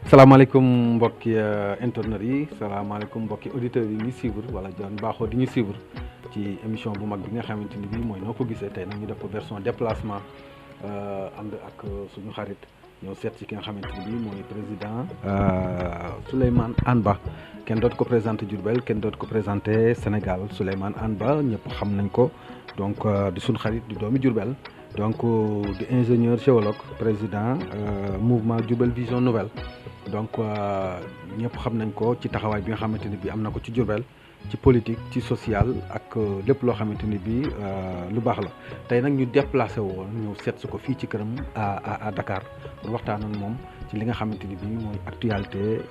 salaamaaleykum mbokki internet yi salaamaaleykum mbokki auditeurs yi ñuy suivre wala doon baaxoo di ñu suivre ci émission bu mag bi nga xamante ni bii mooy noo ko gisee tey nag ñu def ko version déplacement ànd ak suñu xarit ñëw seet ci ki nga xamante ni bii mooy président Souleymane Anne Ba kenn dootu ko présenté Diourbel kenn dootu ko présenté Sénégal Souleymane Anne Ba ñëpp xam nañ ko donc di suñu xarit di doomi Diourbel donc di ingénieur géologue président mouvement Diourbel Vision Nouvelle. donc ñëpp xam nañ ko ci taxawaay bi nga xamante ni bii am na ko ci Diourbel ci politique ci social ak lépp loo xamante ni bii lu baax la tey nag ñu déplacé woon ñëw seet si ko fii ci këram à Dakar pour waxtaan ak moom ci li nga xamante ni bii mooy actualité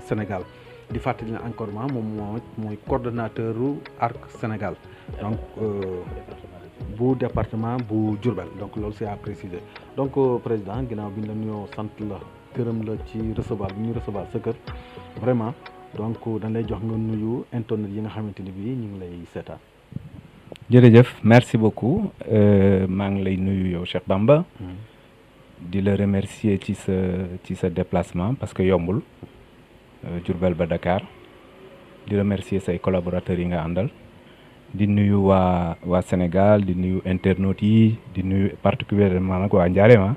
Sénégal di fàttali ne encore moom mooy coordonnateur ARC Sénégal donc bu département bu Diourbel donc loolu c'est à préciser donc président ginnaaw bi ñu la nuyoo sant la. gërëm la ci recevoir bi ñu recevoir sa kër vraiment donc dañ lay jox nga nuyu internet yi nga xamante ni bii ñu ngi lay seetaan. jërëjëf merci beaucoup maa ngi lay nuyu yow Cheikh Bamba. di la remercier ci sa déplacement parce que yombul Diourbel ba Dakar di remercier say collaborateurs yi nga àndal di nuyu waa Sénégal di nuyu internautes yi di nuyu particulièrement nag waa Njaareem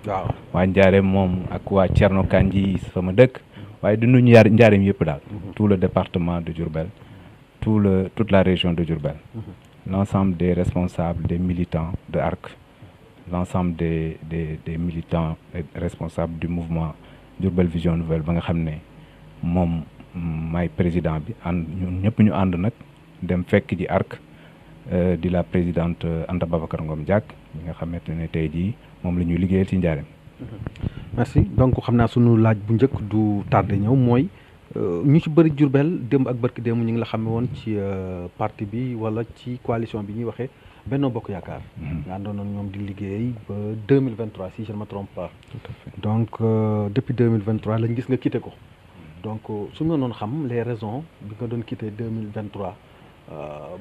waa Njaareem moom ak waa Thierno Kandji sama dëkk waaye di nuyu Njaareem yëpp daal tout le département de Diourbel toute la région de Diourbel l'ensemble des responsables des militants de ARC l'ensemble des militants et responsables du mouvement Diourbel Vision Nouvelle ba nga xam ne moom maay président bi ànd ñun ñëpp ñu ànd nag dem fekk ji ARC di la présidente Anta Babacar Ngom Diack mi nga xamante ne tey jii moom la ñuy liggéeyal ci Njaareem. merci donc xam naa sunu laaj bu njëkk du tardé ñëw mooy ñu ci bëri Diourbel démb ak barki démb ñu ngi la xame woon ci parti bi wala ci coalition bi ñuy waxee Benno Bokk Yaakaar. nga àndoon ñoom di liggéey ba 2023 si je ne me trompe pas. tout à fait donc depuis 2023 lañ gis nga quitté ko donc su ñu doon xam les raisons bi nga doon quitté 2023.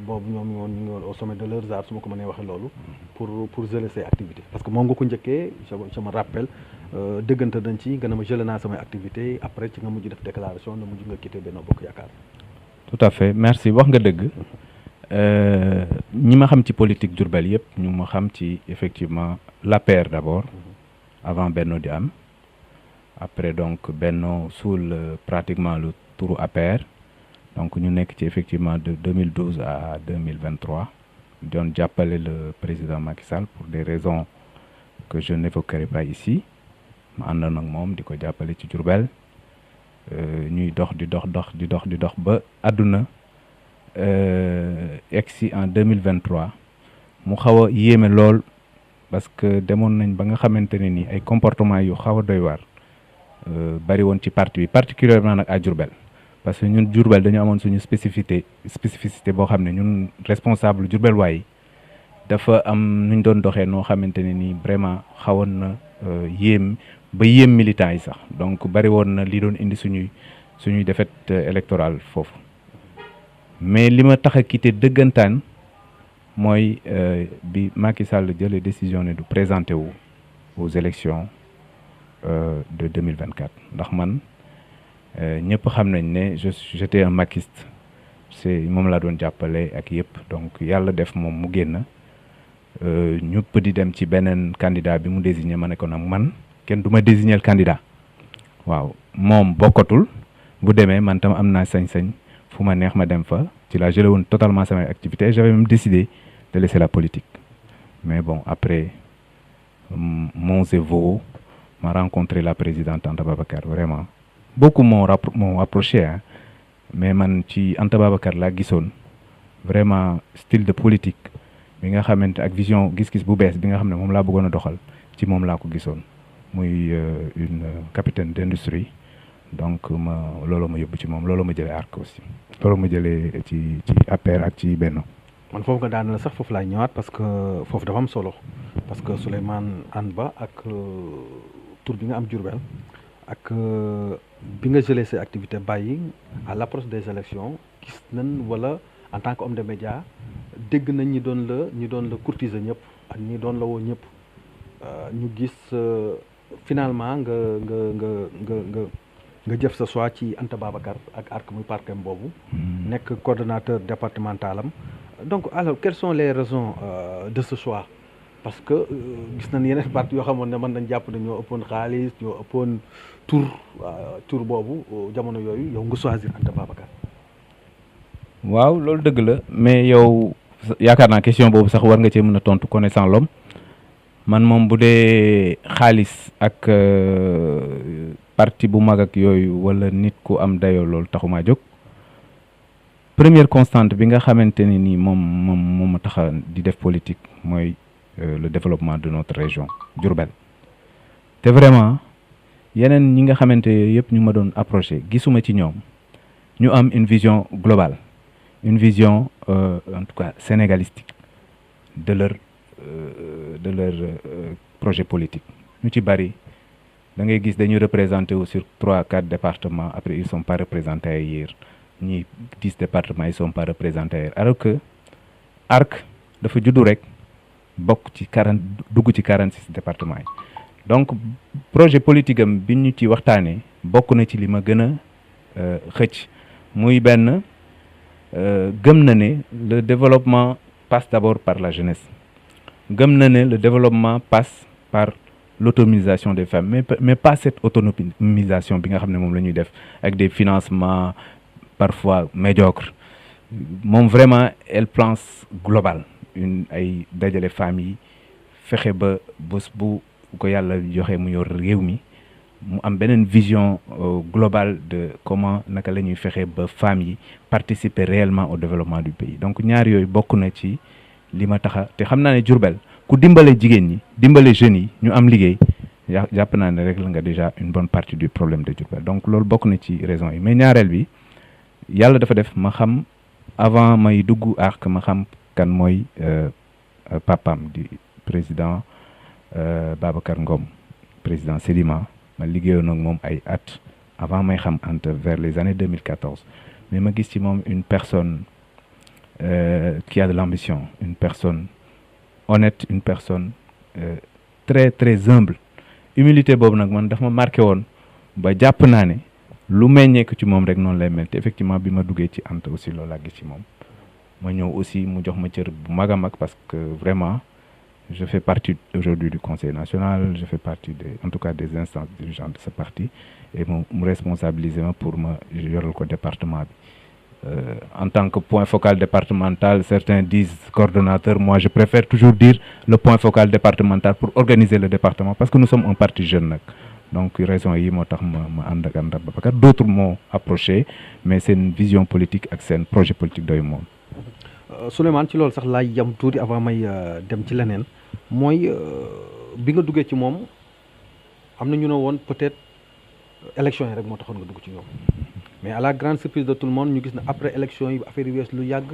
boobu ñoom ñu ngi woon au sommet de leurs arts su ma ko mënee waxee loolu pour geler say activités parce que moom nga ko njëkkee je me rappelle dëggante nañ ci nga ne ma gelé naa samay activités après ci nga mujj def déclaration nga mujj nga quitté Benno Bokk Yaakaar. tout à fait merci wax nga dëgg ñi ma xam ci politique Diourbel yëpp ñu ma xam ci effectivement l'APR d'abord avant Benno di am après donc Benno suul pratiquement le turu APR. donc ñu nekk ci effectivement de 2012 à 2023 doon jàppale le président Macky Sall pour des raisons que je n'évoquerai pas ici ma àndoon ak moom di ko jàppale ci Diourbel ñuy dox ba àdduna egsi en 2023 mu xaw a yéeme lool parce que demoon nañ ba nga xamante ne ni ay comportement yu xaw a doy waar bari woon ci parti bi particulièrement nag à Diourbel parce que ñun Diourbel dañu amoon suñu spécificité boo xam ne ñun responsable Diourbel waaye dafa am nuñ doon doxee noo xamante ne nii vraiment xawoon na yéem militants yi sax donc bari woon na li doon indi suñuy défaite électorale foofu mais li ma tax a quitté dëggantaan mooy bi Macky Sall jëlee décision ne du présenté wu aux élections de 2024 ndax man ñëpp xam nañ ne j'étais un maquiste moom laa doon jàppale ak yëpp donc yàlla def moom mu génn ñëpp di dem ci beneen candidat bi mu désigné ma ne ko nag man kenn du ma désigner candidat waaw moom bokkatul bu demee man tam am naa sañ-sañ fu ma neex ma dem fa ci la gelé woon totalement samay activité j'avais même décidé de laisser la politique mais bon après Monts et Vaux m'a rencontré la présidente Anta Babacar vraiment beaucoup m'ont approché mais man ci Anta Babacar laa gisoon vraiment style de politique bi nga xamante ak vision gis-gis bu bees bi nga xam ne moom laa bëggoon a doxal ci moom laa ko gisoon muy une capitaine d'industrie donc loolu ma yóbbu ci moom loolu ma jëlee ARC aussi loolu ma jëlee ci APR ak ci Benno. man foofu nga daan la sax foofu laay ñëwaat parce que foofu dafa am solo parce que Souleymane Anne Ba ak tur bi nga am Diourbel ak bi nga jëlee say activité bàyyi à l'approche des élections gis nañ wala en tant que homme de média dégg nañ ñi doon la courtiser ñëpp ak ñi doon la woo ñëpp ñu gis finalement nga nga jëf sa choix ci Anta Babacar ak ARC muy parquet boobu. nekk coordonnateur départemental am. donc alors quelles sont les raisons de ce choix parce que gis nañ yeneen parti yoo xamoon ne mën nañ jàpp ne ñoo ëppoon xaalis ñoo ëppoon tur boobu jamono yooyu yow nga choisir Anta Babacar. waaw loolu dëgg la mais yow yaakaar naa question boobu sax war nga cee mën a tontu connaissant l'homme man moom bu dee xaalis ak parti bu mag ak yooyu wala nit ku am dayoo loolu taxumaa jóg. première constante bi nga xamante ne nii moom ma tax di def politique mooy le développement de notre région Diourbel te vraiment yeneen ñi nga xamante yëpp ñu ma doon approché gisuma ci ñoom ñu am une vision globale une vision en tout cas sénégalistique de leur projet politique ñu ci bari da ngay gis dañuy représenté wu sur 3-4 départements après ils sont pas représentés ailleurs ñi 10 départements ils sont pas représentés ailleurs alors que ARC dafa juddu rek bokk ci 46 départements yi donc projet politique am bi ñu ci waxtaanee bokk na ci li ma gën a xëcc muy benn gëm na ne le développement passe d'abord par la jeunesse gëm na ne le développement passe par l'autonomisation des femmes mais pas cette autonomisation bi nga xam ne moom la ñuy def avec des financements parfois médiocres moom vraiment elle pense global ay dajale femmes yi fexe ba bés bu ko yàlla joxe mu yor réew mi mu am beneen vision globale de comment naka la ñuy fexe ba femmes yi participer réellement au développement du pays donc ñaar yooyu bokk na ci li ma taxa te xam naa ne Diourbel ku dimbale jigéen ñi dimbale jeunes yi ñu am liggéey jàpp naa ne rek la nga déjà une bonne partie du problème de Diourbel donc loolu bokk na ci raison yi mais ñaareel bi yàlla dafa def ma xam avant may dugg ARC ma xam kan mooy papam di président Babacar Ngom président Sedima ma liggéeyoon ak moom ay at avant may xam Anta vers les années 2014 mais ma gis ci moom une personne qui a de l'ambition une personne honnête une personne très très humble humilité boobu nag man daf ma marqué woon ba jàpp naa ne lu meññeeku ci moom rek noonu lay mel te effectivement bi ma duggee ci Anta aussi loolu laa gis ci moom ma ñëw aussi mu jox ma cër bu mag a mag parce que vraiment je fais partie aujourd'hui du Conseil national je fais partie en tout cas des instances dirigeantes de ce parti et mu responsabiliser ma pour ma yoral ko département bi en tant que point focal départemental certains disent coordonnateur moi je préfère toujours dire le point focal départemental pour organiser le département parce que nous sommes un parti jeune nag donc raison yi moo tax ma ànd ak Anta Babacar d'autres m'ont approché mais seen vision politique ak seen projet politique doyu moom Souleymane ci loolu sax laay yam tuuti avant may dem ci leneen mooy bi nga duggee ci moom am na ñu ne woon peut-être élection yi rek moo taxoon nga dugg ci ñoom mais à la grande surprise de tout le monde ñu gis ne après élection yi affaire yi wees lu yàgg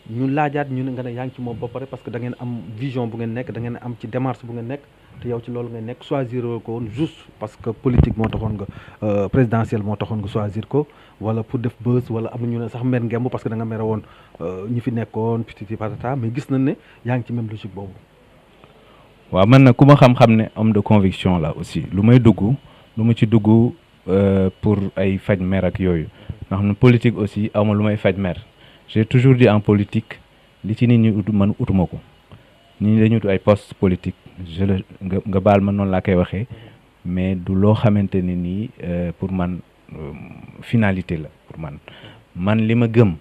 ñu laajaat ñu ne nga ne yaa ngi ci moom ba pare parce que da ngeen am vision bu ngeen nekk da ngeen am ci démarche bu ngeen nekk te yow ci loolu ngay nekk choisir ko woon juste parce que politique moo taxoon nga présidentielle moo taxoon nga choisir ko wala pour def buzz wala am na ñu ne sax mer ngemb parce que da nga mere woon ñi fi nekkoon pititi patata mais gis nañ ne yaa ngi ci même logique boobu. waaw man nag ku ma xam-xam ne homme de conviction la aussi lu may dugg lu ma ci dugg pour ay faj mer ak yooyu nga xam ne politique aussi awma lu may faj mer j'ai toujours dit en politique li ci nit ñi ut man utuma ko nit ñi dañu ut ay poste politique nga baal ma noonu laa koy waxee mais du loo xamante ne nii pour man finalité la pour man li ma gëm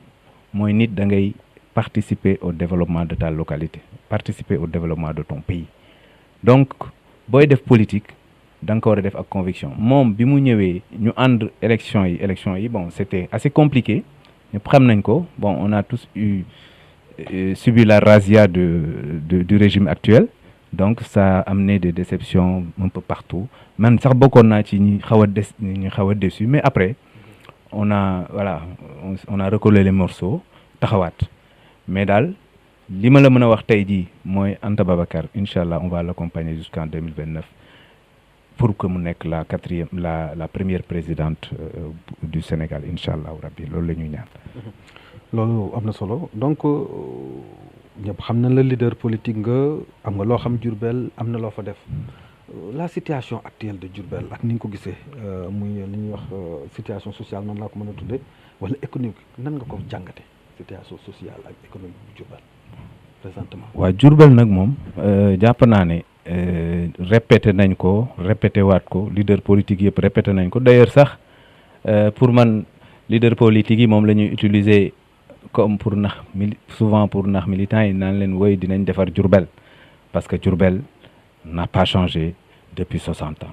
mooy nit da ngay participer au développement de ta localité participer au développement de ton pays donc booy def politique da nga ko war a def ak conviction moom bi mu ñëwee ñu ànd élection yi bon c'était assez compliqué ñëpp xam nañ ko bon on a tous subi la razzia du régime actuel donc ça a amené des déceptions un peu partout man sax bokkoon naa ci ñi xaw a déçu mais après on a recollé les morceaux taxawaat mais daal li ma la mën a wax tey jii mooy Anta Babacar incha allah on va l'accompagner jusqu'en 2029 pour que mu nekk la première présidente du Sénégal incha allah rabbi loolu la ñuy ñaan. loolu am na solo donc ñëpp xam na la leader politique nga am nga loo xam Diourbel am na loo fa def la situation actuelle de Diourbel ak ni nga ko gisee muy li ñuy wax situation sociale noonu laa ko mën a tuddee wala économique nan nga ko jàngate situation sociale ak économique bu Diourbel présentement. waa Diourbel nag moom jàpp naa ne répété nañ ko répété waat ko leader politique yëpp répété nañ ko d'ailleurs sax pour man leader politique yi moom la ñuy utiliser comme pour nax souvent pour nax militants yi naan leen woy dinañ defar Diourbel parce que Diourbel n'a pas changé depuis 60 ans.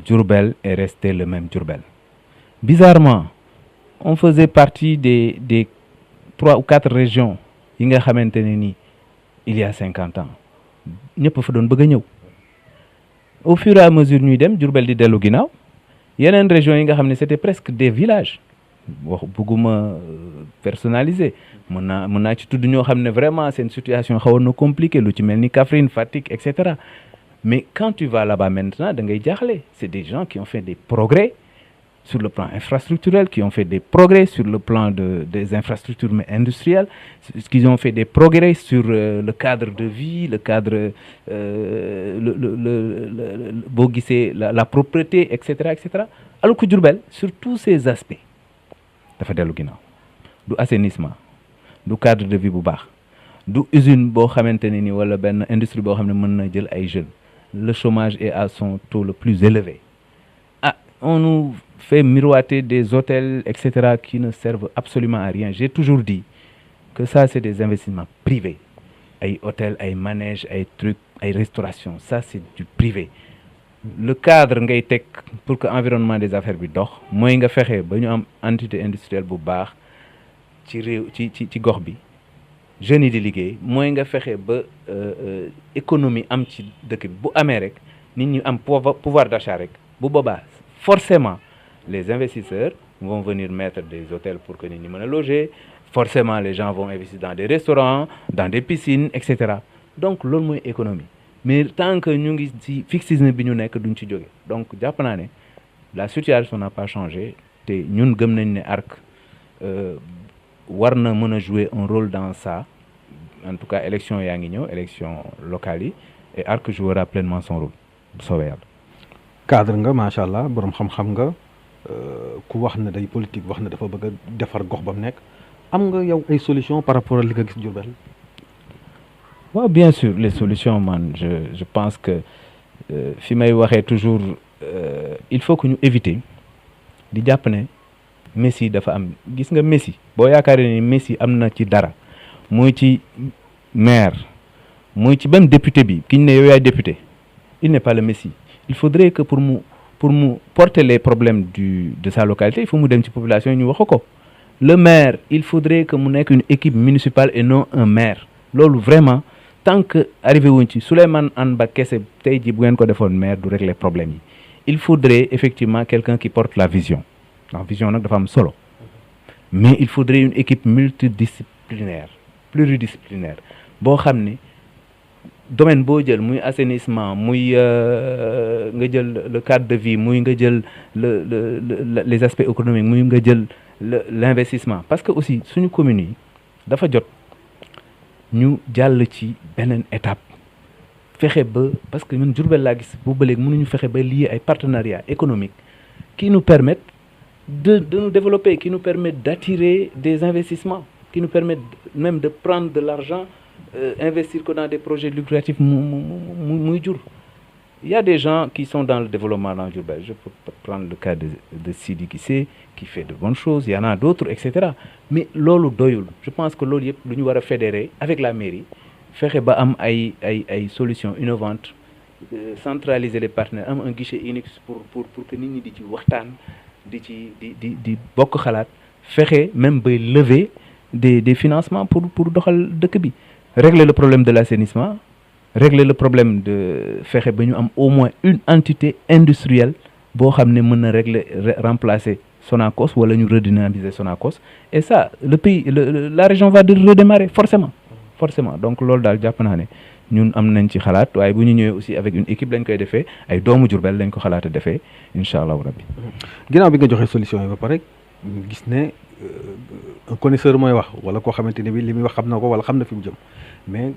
Diourbel est resté le même Diourbel. Bizarrement, on faisait partie des 3 ou 4 régions yi nga xamante ne ni il y a 50 ans ñëpp fa doon bëgg a ñëw au fur et à mesure ñuy dem Diourbel di dellu ginnaaw yeneen régions yi nga xam ne c'était presque des villages wax bëgguma personnaliser mën naa ci tudd ñoo xam ne vraiment seen situation xawoon na compliqué lu ci mel ni Kaffrine Fatick et cetera mais quand tu vas là-bas maintenant da ngay jaaxle c'est des gens qui ont fait des progrès sur le plan infrastructurel, qui ont fait des progrès sur le plan des infrastructures industrielles, qui ont fait des progrès sur le cadre de vie, le cadre, la propreté, etc., etc. Alors que Diourbel, sur tous ces aspects, dafa dellu ginnaaw du assainissement du cadre de vie bu baax du usine boo xamante ne ni wala benn industrie boo xam ne mën na jël ay jeunes le chômage est à son taux le plus élevé. On nous fait miroiter des hôtels, etc., qui ne servent absolument à rien. J'ai toujours dit que ça, c'est des investissements privés. Ay hôtels, ay manèges, ay trucs, ay restauration, ça, c'est du privé. Le cadre ngay teg pour que environnement des affaires bi dox mooy nga fexe ba ñu am entité industrielle bu baax ci réew ci gox bi jeunes yi di liggéey mooy nga fexe ba économie am ci dëkk bi bu amee rek nit ñi am pouvoir d'achat rek bu boobaa forcément les investisseurs vont venir mettre des hôtels pour que nit ñi mën a loger forcément les gens vont investir dans des restaurants dans des piscines etc. Donc loolu mooy économie mais tant que ñu ngi ci fixisme bi ñu nekk duñ ci jóge donc jàpp naa ne la situation n'a pas changé te ñun gëm nañ ne ARC war na mën a jouer un rôle dans ça en tout cas élection yaa ngi ñëw élection locale yi et ARC jouera pleinement son rôle bu soobee yàlla. cadre nga macha allah borom xam-xam nga ku wax ne day politique wax ne dafa bëgg a defar gox ba mu nekk am nga yow ay solution par rapport ak li nga gis Diourbel. waaw bien sûr les solutions man je pense que fi may waxee toujours il faut que ñu éviter di jàpp ne Messi dafa am gis nga Messi boo yaakaaree ni Messi am na ci dara muy ci maire muy ci même député bi ki ñu ne yow yaay député il n'est pas le Messi. Il faudrait que pour mu porter les problèmes de sa localité il faut mu dem ci population ñu wax ko le maire il faudrait que mu nekk une équipe municipale et non un maire loolu vraiment tant que arrivé wuñ ci Souleymane Anne Ba kese tey ji bu ngeen ko defoon maire du régler problème yi il faudrait effectivement quelqu'un qui porte la vision ndax vision nag dafa am solo mais il faudrait une équipe multidisciplinaire pluridisciplinaire boo xam ne domaine boo jël muy assainissement muy nga jël le cadre de vie muy nga jël les aspects économiques muy nga jël l'investissement parce que aussi suñu communes yi dafa jot ñu jàll ci beneen étape fexe ba parce que ñun Diourbel laa gis boobu ba léegi mënuñu fexe ba lier ay partenariats économiques qui nous permettent de nous développer qui nous permettent d'attirer des investissements qui nous permettent même de prendre de l'argent investir que dans des projets lucratifs muy jur. Il y a des gens qui sont dans le développement dans Diourbel. Je peux prendre le cas de Sidi Guissé qui fait de bonnes choses. Il y en a d'autres, etc. Mais loolu doyul. Je pense que loolu yëpp lu ñu war a fédérer avec la mairie fexe ba am ay solutions innovantes centraliser les partenaires am un guichet unique pour que nit ñi di ci waxtaan di bokk xalaat fexe même bay lever des financements pour doxal dëkk bi. Régler le problème de l'assainissement, régler le problème de fexe ba ñu am au moins une entité industrielle boo xam ne mën na remplacer Sonacos wala ñu redynamiser Sonacos et ça le pays la région va redémarrer forcément donc loolu daal jàpp naa ne ñun am nañ ci xalaat waaye bu ñu ñëwee aussi avec une équipe lañ koy defee ay doomu Diourbel lañ ko xalaat a defee incha allahu rabbi. ginnaaw bi nga joxe solution yi ba pare gis ne un connaisseur mooy wax wala koo xamante ne bi li muy wax xam na ko wala xam na fi mu jëm mais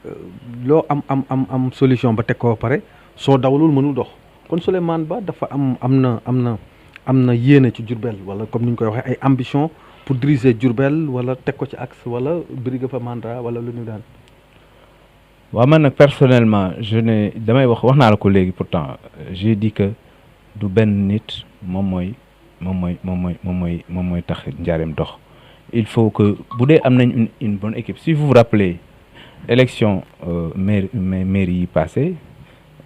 loo am solution ba teg ko ba pare soo dawalul mënul dox kon Souleymane Ba dafa am na yéene ci Diourbel wala comme ni ñu koy waxee ay ambition pour diriger Diourbel wala teg ko ci axe wala briguer fa mandat wala lu ñu daan. waaw man nag personnellement damay wax naa la ko léegi pourtant j'ai dit que du benn nit moom mooy tax njaareem dox. Il faut que bu dee am nañ une bonne équipe si vous vous rappelez élection mairie yi passé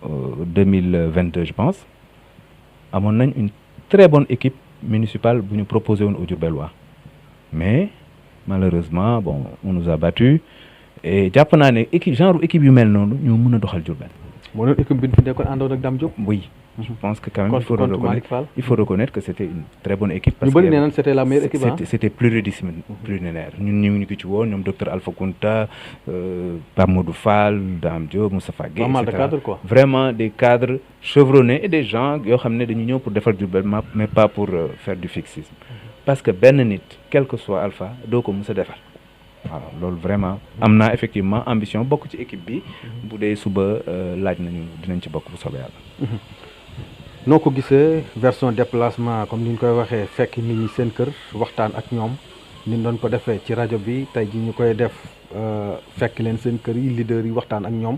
2022 je pense amoon nañ une très bonne équipe municipale bu ñu proposé woon au Diourbellois mais malheureusement bon on nous a battus et jàpp naa ne équipe yu mel noonu ñoo mën a doxal Diourbel. moo doon équipe bi ñu fi nekkoon àndoon ak Dame Diop. oui je pense que quand même il faut reconnaître que c'était une très bonne équipe. parce que ñu bëri nee nañ c'était la meilleure équipe. c'était pluridisciplinaire ñun ñu ngi ci woon ñoom docteur Alpha Kounta Pape Modou Fall Dame Diop Moustapha Guèye, pas mal de cadres quoi. Vraiment des cadres chevronnés et des gens yoo xam ne dañu ñëw pour defar Diourbel mais pas pour faire du fixisme. parce que benn nit quel que soit Alpha doo ko mës a defar. waaw loolu vraiment am naa effectivement ambition bokk ci équipe bi bu dee suba laaj nañu dinañ ci bokk bu soobee yàlla. noo ko gisee version déplacement comme ni ñu koy waxee fekk nit ñi seen kër waxtaan ak ñoom ni ñu doon ko defee ci rajo bi tey ji ñu koy def fekk leen seen kër yi leader yi waxtaan ak ñoom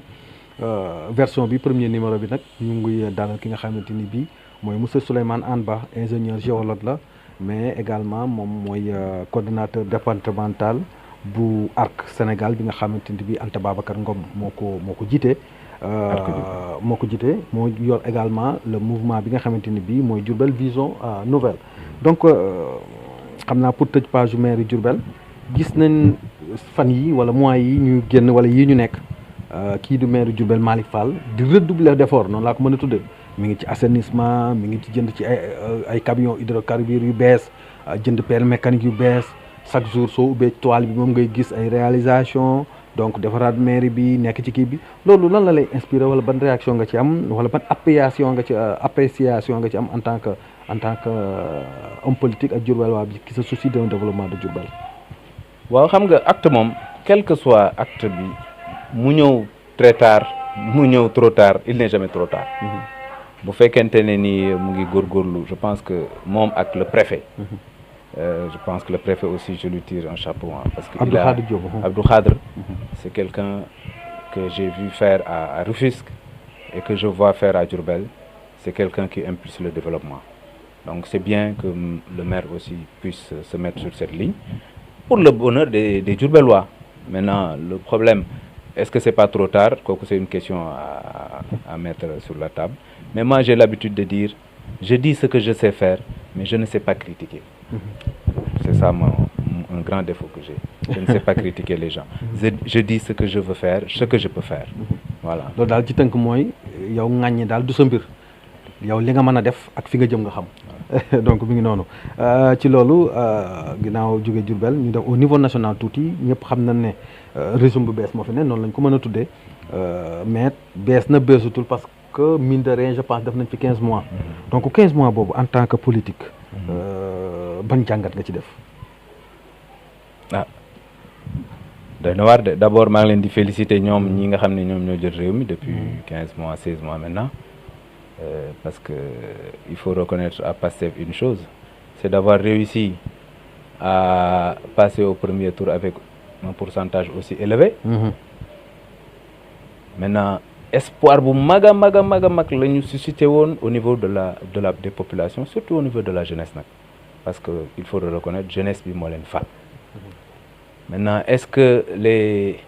version bi premier numéro bi nag ñu ngi dalal ki nga xamante ni bii mooy monsieur Souleymane Hann Ba ingénieur géologue la mais également moom mooy coordonnateur départemental bu ARC Sénégal bi nga xamante ni bii Anta Babacar Ngom moo ko jiite. moo yor également le mouvement bi nga xamante ni bii mooy Diourbel vision nouvelle donc xam naa pour tëj page maire Diourbel gis nañ fan yi wala mois yi ñu génn wala yii ñu nekk kii du maire Diourbel Malick Fall di redoubler d'effort noonu laa ko mën a tuddee mi ngi ci assainissement mi ngi ci jënd ci ay camions hydrocarbures yu bees jënd pelle mécanique yu bees chaque jour soo ubbee toile bi moom ngay gis ay réalisation donc defaraat mairie bi nekk ci kii bi loolu lan la lay inspiré wala ban réaction nga ci am wala ban appréciation nga ci am en tant que homme politique ak Diourbel waa bi qui se soucie d'un développement de Diourbel. waaw xam nga acte moom quel que soit acte bi mu ñëw très tard mu ñëw trop tard il n'est jamais trop tard. bu fekkente ne ni mu ngi góorgóorlu je pense que moom ak le préfet. Je pense que le préfet aussi je lui tire un chapeau parce que Abdou Khadre c'est quelqu'un que j'ai vu faire à Rufisque et que je vois faire à Diourbel. C'est quelqu'un qui impulse le développement. Donc c'est bien que le maire aussi puisse se mettre sur cette ligne pour le bonheur des Diourbellois. Maintenant, le problème, est-ce que c'est pas trop tard? C'est une question à mettre sur la table. Mais moi, j'ai l'habitude de dire, je dis ce que je sais faire, mais je ne sais pas critiquer. C'est ça un grand défaut que j'ai. Je ne sais pas critiquer les gens. Je dis ce que je veux faire, ce que je peux faire. Voilà. loolu daal ci tënk mooy yow ŋàññi daal du sa mbir yow li nga mën a def ak fi nga jëm nga xam. donc mi ngi noonu ci loolu ginnaaw jóge Diourbel ñu def au niveau national tuuti ñëpp xam nañ ne régime bu bees moo fi ne noonu lañ ko mën a tuddee mais bees na beesutul parce que mine de rien je pense def nañ fi 15 mois. donc 15 mois boobu en tant que politique. ban jàngat nga ci def. doy na waar de d'abord maa ngi leen di féliciter ñoom ñi nga xam ne ñoom ñoo jël réew mi depuis 15 mois 16 mois maintenant parce que il faut reconnaître à Pastef une chose, c'est d'avoir réussi à passer au premier tour avec un pourcentage aussi élevé. Maintenant espoir bu mag a mag la ñu suscité woon au niveau des populations, surtout au niveau de la jeunesse nag parce que il faut le reconnaître, jeunesse bi moo leen fal. Maintenant, est-ce que les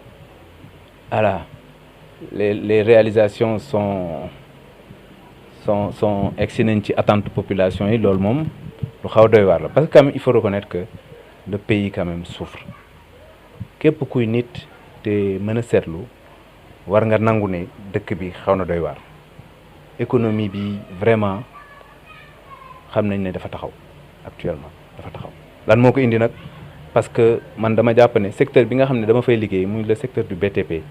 réalisations sont egsi nañ ci attente population yi loolu moom lu xaw doy waar la parce que quand même il faut reconnaître que le pays quand même souffre képp kuy nit te mën a seetlu war nga nangu ne dëkk bi xaw na doy waar économie bi vraiment xam nañ ne dafa taxaw actuellement dafa taxaw lan moo ko indi nag parce que man dama jàpp ne secteur bi nga xam ne dama fay liggéey muy le secteur du BTP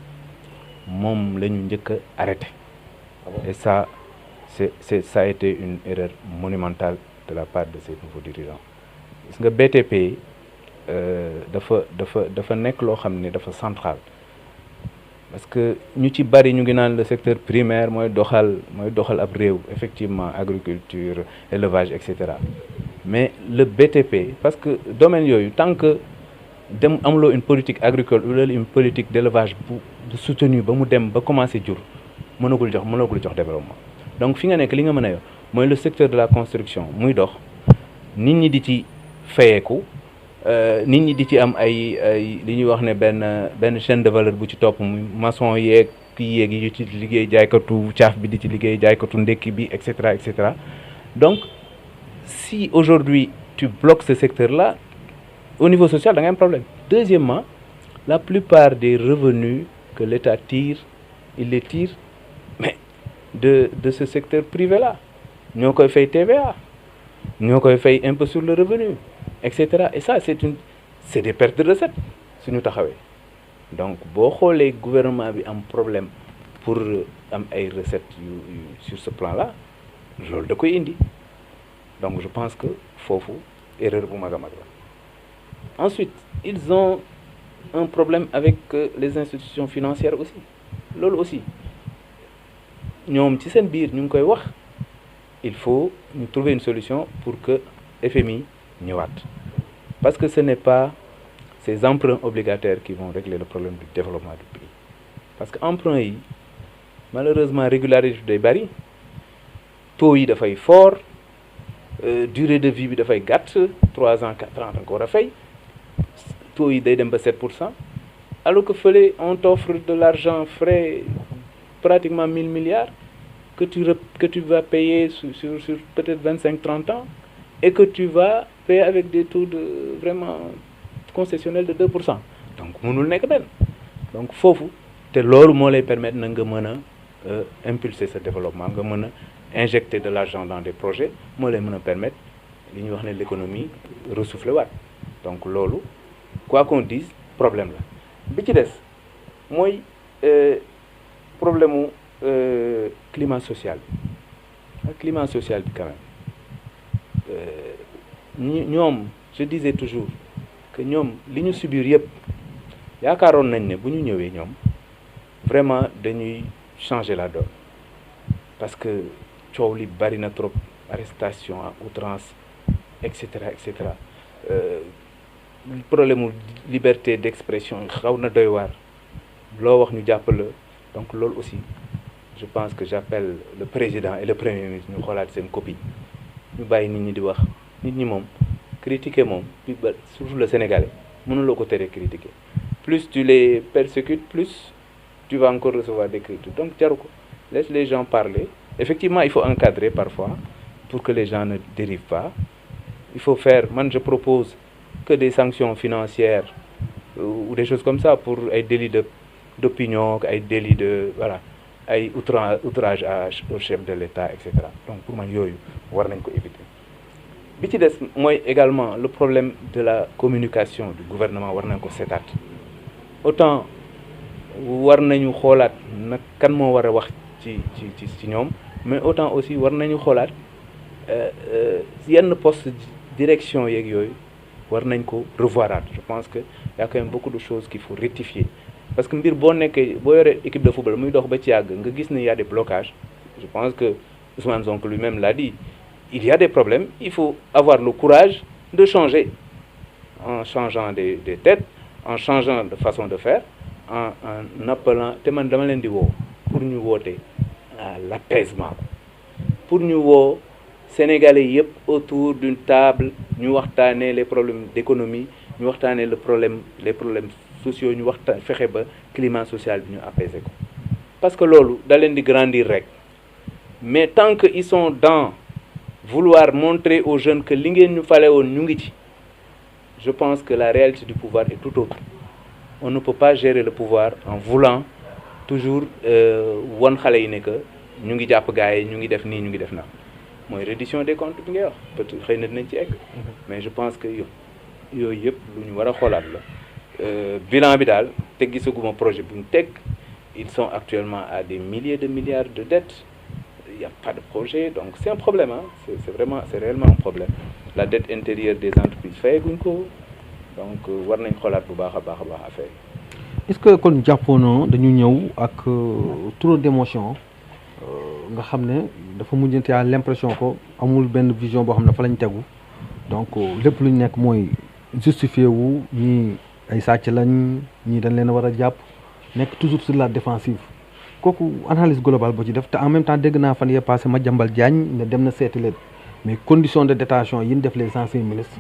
moom la ñu njëkk a arrêté et ça a été une erreur monumentale de la part de ces nouveaux dirigeants gis nga BTP dafa nekk loo xam ne dafa central parce que ñu ci bari ñu ngi naan le secteur primaire mooy doxal ab réew effectivement agriculture élevage et cetera mais le BTP parce que domaine yooyu tant que dem amuloo une politique agricole wala une politique d'élevage bu soutenue ba mu dem ba commencé jur mënagul jox développement donc fi nga nekk li nga mën a yor mooy le secteur de la construction muy dox nit ñi di ci fayeeku nit ñi di ci am ay li ñuy wax ne benn chaîne de valeur bu ci topp muy maçon yeeg kii yeeg yi ci liggéey jaaykatu caaf bi di ci liggéey jaaykatu ndekki bi et cetera donc si aujourd'hui tu bloques ce secteur là au niveau social da ngay am problème. Deuxièmement, la plupart des revenus que l'État tire il les tire mais de ce secteur privé là ñoo koy fay TVA ñoo koy fay impôt sur le revenu et cetera et ça c'est des pertes de recettes suñu taxawee donc boo xoolee gouvernement bi am problème pour am ay recettes sur ce plan là loolu da koy indi donc je pense que foofu erreur bu mag a mag la. Ensuite ils ont un problème avec les institutions financières aussi loolu aussi ñoom ci seen biir ñu ngi koy wax il faut ñu trouver une solution pour que FMI ñëwaat parce que ce n'est pas ces emprunts obligataires qui vont régler le problème du développement du pays parce que emprunt yi malheureusement régularité day bari taux yi dafay fort durée de vie bi dafay gàtt 3 ans 4 ans nga war a fay taux yi day dem ba 7% alors que fële on t'offre de l'argent frais pratiquement 1000 milliards que tu vas payer sur peut-être 25-30 ans et que tu vas payer avec des taux de vraiment concessionnels de 2%. Donc mënul nekk benn donc foofu te loolu moo lay permettre na nga mën a impulser ce développement nga mën a injecter de l'argent dans des projets moo lay mën a permettre li ñuy wax ne l'économie ressouffler waat donc loolu quoi qu'on dise problème la bi ci des mooy problème mu climat social bi climat social bi quand même ñoom je disais toujours que ñoom li ñu subir yëpp yaakaaroon nañ ne bu ñu ñëwee ñoom vraiment dañuy changer la donne parce que coow li bari na trop arrestation à outrance et cetera problème mu liberté d'expression xaw na doy waar loo wax ñu jàpp la donc loolu aussi je pense que j'appelle le président et le premier ministre ñu xoolaat seen copie ñu bàyyi nit ñi di wax nit ñi moom critiquer moom surtout le Sénégalais mënuloo ko tere critiquer plus tu les persécutes plus tu vas encore recevoir des critiques donc jaru ko laisse les gens parler effectivement il faut encadrer parfois pour que les gens ne dérivent pas il faut faire je propose que des sanctions financières ou des choses comme ça pour ay délits d'opinion ay délits de voilà ay outrage au chef de l'État et cetera donc pour man yooyu war nañ ko éviter bi ci des mooy également le problème de la communication du gouvernement war nañ ko seetaat autant war nañu xoolaat nag kan moo war a wax ci ñoom mais autant aussi war nañu xoolaat yenn poste direction yeeg yooyu war nañ ko revoiraat je pense que y a quand même beaucoup de choses qu'il faut rectifier parce que mbir boo yore équipe de football muy dox ba ci yàgg nga gis ne y a des blocages je pense que Ousmane Sonko lui-même l'a dit il y a des problèmes il faut avoir le courage de changer en changeant des têtes en changeant de façon de faire en appelant te man dama leen di woo pour ñu woote à l'apaisement pour ñu woo Sénégalais yëpp autour d'une table ñu waxtaanee les problèmes d'économie ñu waxtaanee les problèmes sociaux ñu fexe ba climat social bi ñu apaiser ko parce que loolu da leen di grandir rek mais tant que ils sont dans vouloir montrer aux jeunes que li ngeen ñu fale woon ñu ngi ci je pense que la réalité du pouvoir est tout autre on ne peut pas gérer le pouvoir en voulant toujours wan xale yi ne que ñu ngi jàpp gars yi ñu ngi def nii ñu ngi def na mooy reddition des comptes bi ngay wax peut-être xëy na dinañ ci egg mais je pense que yooyu yëpp lu ñu war a xoolaat la bilan bi daal te gisaguma projet bu ñu teg ils sont actuellement à des milliers de milliards de dettes il n'y a pas de projet donc c'est un problème c'est réellement un problème la dette intérieure des entreprises fayeguñ ko donc war nañ xoolaat bu baax a baax affaire yi est-ce que kon jàppoonoo dañu ñëw ak trop d'émotion nga xam ne dafa mujjante à l'impression que amul benn vision boo xam ne fa lañ tegu donc lépp lu ñu nekk mooy justifié wu ñii ay sàcc lañ ñii dañ leen a war a jàpp nekk toujours sur la défensive kooku analyse globale boo ci def te en même temps dégg naa fan yee passé Madiambal Diagne ne dem na seeti leen mais conditions de détention yi ñu def les anciens ministres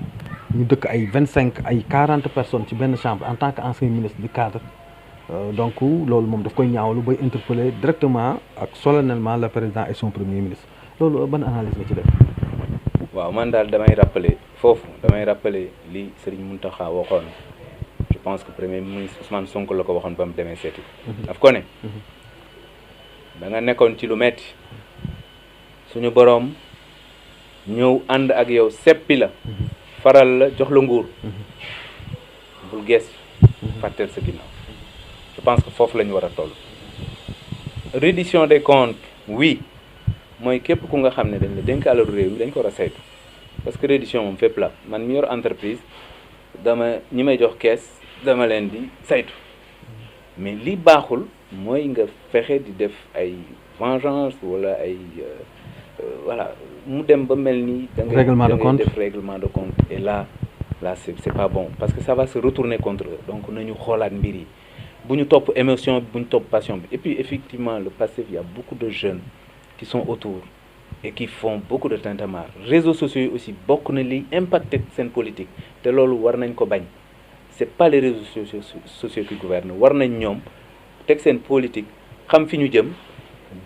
ñu dëkk ay 25 ay 40 personnes ci benn chambre en tant que ancien ministre du cadre donc loolu moom daf koy ñaawlu bay interpeller directement ak solennellement le président et son premier ministre loolu ban analyse nga ci def. waaw man daal damay rappeler li Serigne Mountakha waxoon je pense que premier ministre Ousmane Sonko la ko waxoon ba mu demee seeti. daf ko ne. da nga nekkoon ci lu metti suñu boroom ñëw ànd ak yow seppi la faral la jox la nguur bul gees fàtteel sa ginnaaw je pense que foofu la ñu war a toll. reddition des comptes oui mooy képp ku nga xam ne dañ la dénk alalu réew mi dañ ko war a saytu parce que reddition moom fépp la man mi yor entreprise ñi may jox kees dama leen di saytu mais li baaxul mooy nga fexe di def ay vengeance wala ay voilà mu dem ba mel ni da ngay def règlement de compte et là c'est pas bon parce que ça va se retourner contre eux donc nañu xoolaat mbir yi bu ñu topp émotion bi bu ñu topp passion bi et puis effectivement le passif il y a beaucoup de jeunes qui sont autour et qui font beaucoup de tintamarre réseaux sociaux yi aussi bokk na liy impacté seen politique te loolu war nañ ko bañ c'est pas les réseaux sociaux qui gouvernent war nañ ñoom teg seen politique xam fi ñu jëm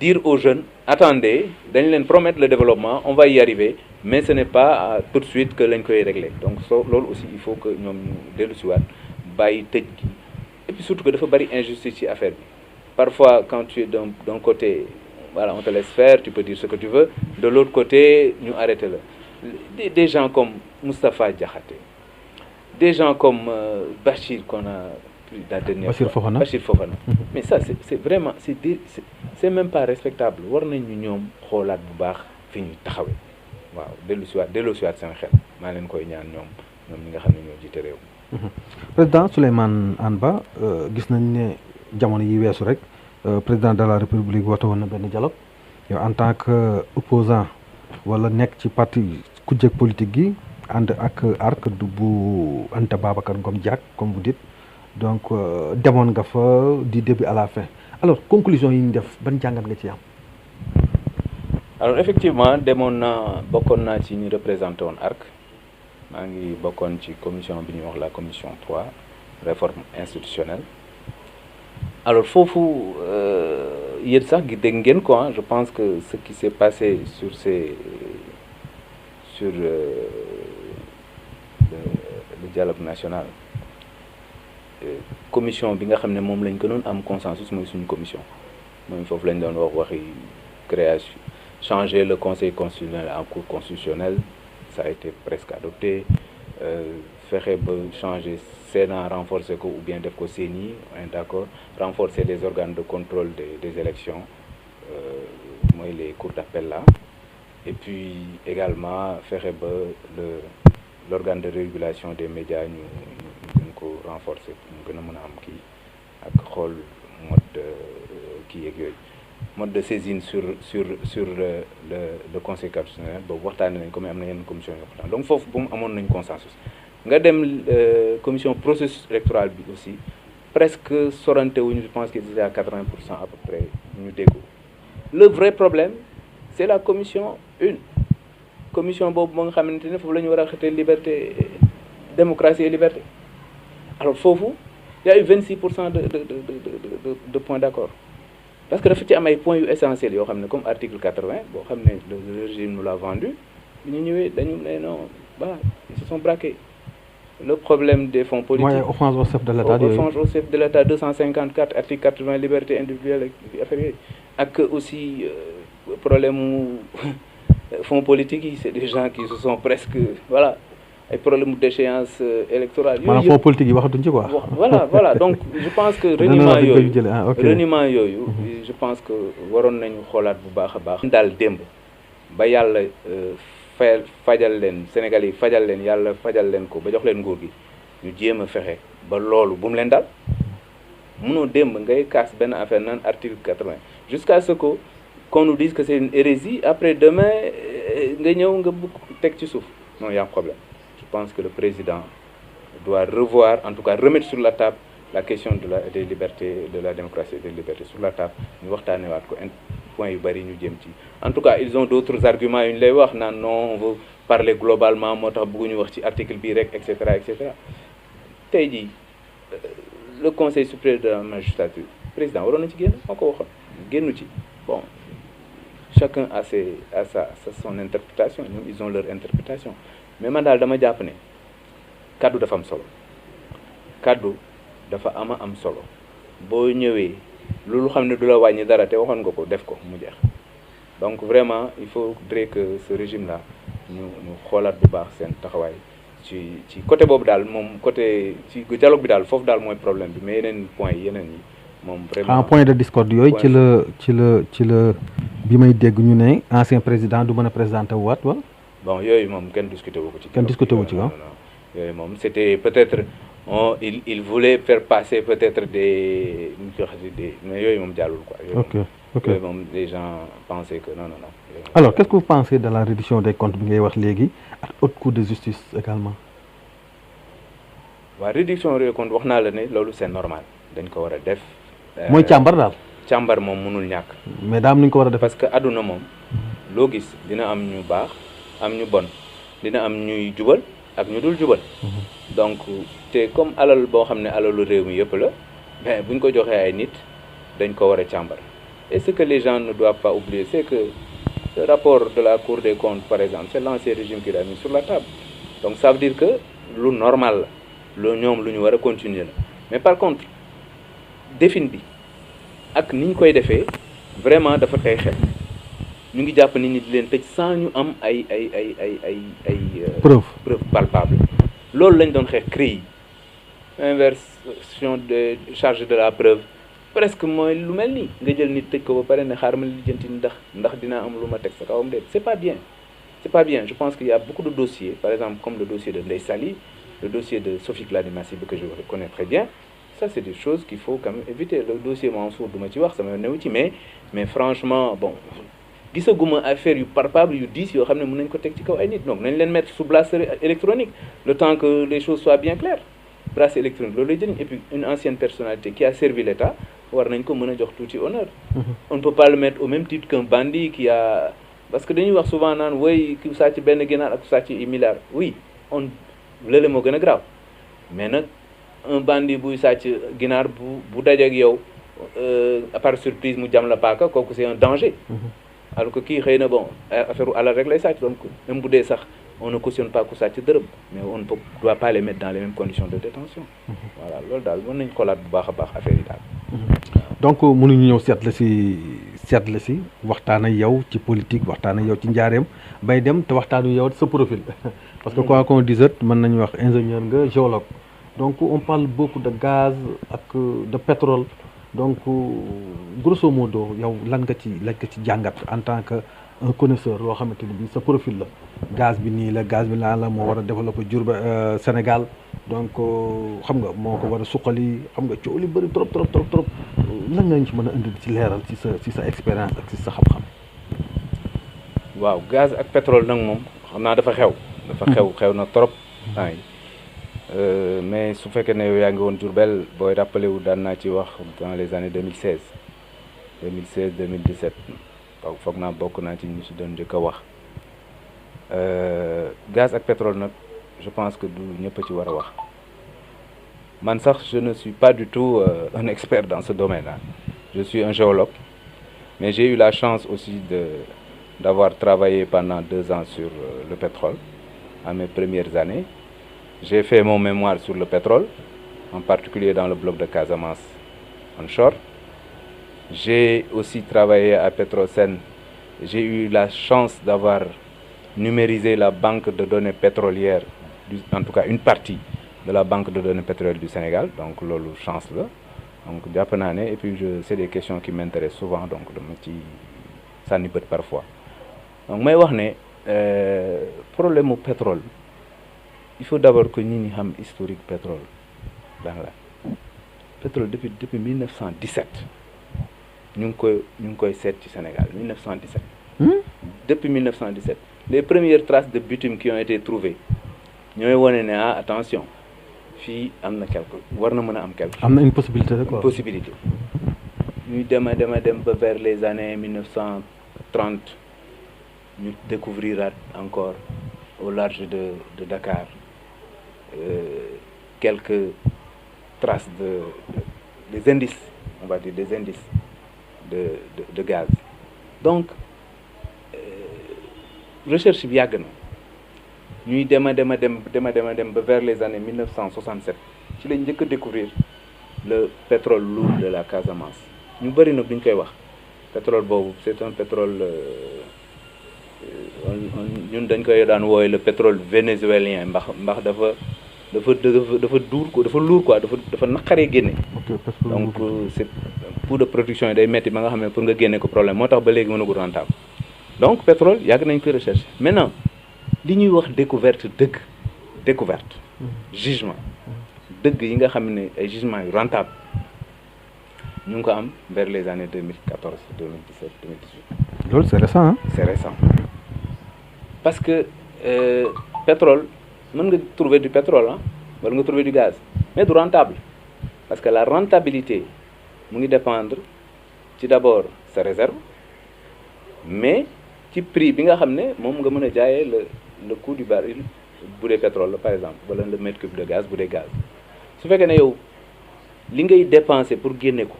dire aux jeunes attendez dañ leen promettre le développement on va y arriver mais ce n'est pas tout de suite que lañ koy régler donc loolu aussi il faut que ñoom ñu dellu si waat bàyyi tëj gi et puis surtout que dafa bari injustice ci affaire bi parfois quand tu es d'un côté voilà on te laisse faire tu peux dire ce que tu veux de l'autre côté ñu arrêté la des gens comme Moustapha Diakhaté des gens comme Bachir qu'on a la dernière fois Bachir Fofana mais ça c'est vraiment c'est même pas respectable war nañ ñu ñoom xoolaat bu baax fi ñu taxawee waaw dellu si waat seen xel maa leen koy ñaan ñoom ñi nga xam ne ñoo jiite réew président Souleymane Anne Ba gis nañ ne jamono yi weesu rek président de la république woote woon na benn dialogue yow en tant que opposant wala nekk ci parti kujjeg politique gi ànd ak ARC du bu Anta Babacar Ngom Diack comme vous dites donc demoon nga fa du début à la fin alors conclusion yi ñu def ban jàngat nga ci am. alors effectivement bokkoon naa ci ñu représenté woon ARC maa ngi bokkoon ci commission bi ñuy wax la commission 3 réforme institutionnelle alors foofu yéen sax gi dégg ngeen quoi je pense que ce qui s'est passé sur le dialogue national commission bi nga xam ne moom lañ gënoon am consensus mooy suñu commission mooy foofu lañ doon waxi création changer le conseil constitutionnel en cour constitutionnelle ça a été presque adopté fexe ba changer Sénat renforcer ko ou bien def ko CENI d'accord renforcer les organes de contrôle des élections mooy les cours d'appel là et puis également fexe ba l'organe de régulation des médias ñu gën ko renforcer ñu gën a mën a am kii ak xool mode kii yeeg yooyu mode de saisine sur le conseil constitutionnel boobu waxtaanee nañ ko mais am na yenn commission yoo waxtaan donc foofu bu mu amoon nañ consensus nga dem commission processus électoral bi aussi presque sorante wuñu je pense que c'est à 80% à peu près ñu déggoo le vrai problème c'est la commission 1 commission boobu moo nga xamante ne foofu la ñu war a xëtee liberté démocratie et liberté alors foofu il y a eu 26% de points d'accord parce que dafa ci am ay points yu essentiels yoo xam ne comme article 80 boo xam ne le régime nous l'a vendu bi ñu ñëwee dañu ne non voilà ils se sont braqués le problème des fonds politiques mooy offense au chef de l'État offense au chef de l'État 254 article 80 liberté individuelle ak affaire yooyu ak aussi problème mu fonds politiques yi c'est des gens qui se sont presque voilà ay problème d'échéance électorale yooyu maanaam fonds politique yi waxatuñ ci quoi voilà donc je pense que reniement yooyu je pense que waroon nañu xoolaat bu baax a baax daal démb ba yàlla fajal leen Sénégal yi fajal leen yàlla fajal leen ko ba jox leen nguur gi ñu jéem a fexe ba loolu bu mu leen dal munoo démb ngay kaas benn affaire naan article 80 jusqu'à ce que qu'on nous dise que c'est une hérésie après demain nga ñëw nga bëgg teg ci suuf non y a un problème. Je pense que le président doit revoir, en tout cas remettre sur la table la question des libertés, de la démocratie et des libertés sur la table. Ñu waxtaanee waat ko point yu bari ñu jëm ci. En tout cas, ils ont d'autres arguments yu ñu lay wax naan non on veut parler globalement moo tax bëgguñu wax ci article bii rek et cetera et cetera. Tey jii le conseil supérieur de la magistrature président waroon na ci génn moo ko waxoon génnu ci bon chacun a son interprétation ñoom ils ont leur interprétation mais man daal dama jàpp ne kaddu dafa am solo kaddu dafa am solo boo ñëwee loolu xam ne du la wàññi dara te waxoon nga ko def ko mu jeex donc vraiment il faudrait que ce régime là ñu xoolaat bu baax seen taxawaay ci côté boobu daal moom côté ci dialogue bi daal foofu daal mooy problème bi mais yeneen point yeneen yi moom vraiment point de discorde yooyu ci la bi may dégg ñu ne ancien président du mën a présenté waat wala bon yooyu moom kenn discuté wu ko ci waaw yooyu moom c'était peut-être il voulait faire passer peut-être des mais yooyu moom jàllul quoi ok yooyu moom les gens pensaient que non alors qu'est-ce que vous pensez de la reddition des comptes bi ngay wax léegi ak haute cour de justice également waaw réduction des comptes wax naa la ne loolu c'est normal dañ ko war a def mooy càmbar daal càmbar moom mënul ñàkk mais daa am nu ñu ko war a def parce que àdduna moom loo gis dina am ñu baax am ñu bon dina am ñuy jubal ak ñu dul jubal donc te comme alal boo xam ne alalu réew mi yëpp la mais buñ ko joxee ay nit dañ ko war a càmbar et ce que les gens ne doivent pas oublier c'est que le rapport de la Cour des comptes par exemple c'est l'ancien régime qui l'a mis sur la table donc ça veut dire que lu normal la lu ñoom lu ñu war a continuer la mais par contre défin bi ak ni ñu koy defee vraiment dafa tey xel ñu ngi jàpp nit ñi di leen tëj sans ñu am ay preuve palpable loolu lañ doon xeex CREI inversion de charge de la preuve presque mooy lu mel nii nga jël nit tëj ko ba pare ne xaaral ma lijjanti ndax dinaa am lu ma teg sa kawam déet c'est pas bien je pense qu'il y a beaucoup de dossiers par exemple comme le dossier de Ndeye Saly le dossier de Sophie Gladima Sibé que je connais très bien ça c'est des choses qu'il faut quand même éviter le dossier Mansour du ma ci wax sama newu ci mais franchement bon gisaguma affaire yu palpable yu diis yoo xam ne mën nañ ko teg ci kaw ay nit donc nañ leen mettre sous bracelet électronique le temps que les choses soient bien claires bracelet électronique loolu lay jëriñ et puis une ancienne personnalité qui a servi l'État war nañ ko mën a jox tuuti honneur on ne peut pas le mettre au même titre qu'un bandit qui a parce que dañuy wax souvent naan woy ku sàcc benn ginaar ak ku sàcc i milliards oui on lële moo gën a grave mais nag un bandit buy sàcc ginaar bu dajeek yow par surprise mu jam la paaka kooku c'est un danger alors que kii xëy na bon affaire u alal rek lay sàcc donc même bu dee sax on ne cautionne pas ku sàcc dërëm mais on ne doit pas les mettre dans les mêmes conditions de détention voilà loolu daal mën nañ xoolaat bu baax a baax affaire yi daal donc mënuñu ñëw seet la si waxtaan ak yow ci politique waxtaan ak yow ci njaareem bay dem te waxtaanu yow sa profil parce que quoi qu'on dise mën nañu wax ingénieur nga géologue donc on parle beaucoup de gaz ak de pétrole donc grosso modo yow lan nga ci jàngat en tant que un connaisseur loo xamante ni bi sa profil la gaz bi nii la gaz bi laa la moo war a développer Diourbel Sénégal donc xam nga moo ko war a suqali xam nga coow li bëri trop lan nga ñu ci mën a indi ci leeral ci sa expérience ak ci sa xam-xam. waaw gaz ak pétrole nag moom xam naa dafa xew na trop ay mais su fekkee ne yow yaa ngi woon Diourbel booy rappelé wu daan naa ci wax dans les années 2016 2017 waaw foog naa bokk naa ci ñu si doon njëkk a wax gaz ak pétrole nag je pense que du ñëpp a ci war a wax man sax je ne suis pas du tout un expert dans ce domaine-là je suis un géologue mais j'ai eu la chance aussi d'avoir travaillé pendant 2 ans sur le pétrole à mes premières années. J'ai fait mon mémoire sur le pétrole, en particulier dans le bloc de Casamance onshore. J'ai aussi travaillé à Petrosen. J'ai eu la chance d'avoir numérisé la banque de données pétrolières, en tout cas une partie de la banque de données pétrolières du Sénégal. Donc, lolu chance là. Donc, japonais, et puis c'est des questions qui m'intéressent souvent, donc ça n'y peut parfois. Donc, mais problème au pétrole. Il faut d'abord que nous ayons historique pétrole. pétrole depuis 1917 ñu ngi koy seet ci Sénégal 1917. Depuis 1917 les premières traces de bitume qui ont été trouvées ñooy wane ne attention fii am na quelque war na mën a am quelque. am na une possibilité de quoi. Possibilité ñuy dem ba vers les années 1930 ñu découvrir encore au large de Dakar quelques traces des indices, on va dire des indices de gaz. Donc recherche bi yàgg na ñuy dem ba vers les années 1967 ci lañ njëkk a découvrir le pétrole lourd de la Casamance. ñu bëri nag duñ koy wax pétrole boobu c'est un pétrole ñun dañ koy daan wooye le pétrole vénézuélien ndax dafa duur ko dafa lourd quoi dafa naqaree génne. Donc c'est pour de production yi day metti ba nga xam ne pour nga génne ko problème moo tax ba léegi mënagul rentable. Donc pétrole yàgg nañ koy recherche maintenant li ñuy wax découverte jugement dëgg yi nga xam ne ay jugement yu rentable ñu ngi ko am vers les années 2014 2017 2018. loolu c'est récent hein? C'est récent parce que pétrole mën nga trouver du pétrole wala nga trouver du gaz mais du rentable parce que la rentabilité mu ngi dépendre ci d'abord sa réserve mais ci prix bi nga xam ne moom nga mën a jaayee le coût du baril bu dee pétrole la par exemple wala le mètre cube de gaz bu dee gaz su fekkee ne yow li ngay dépenser pour génne ko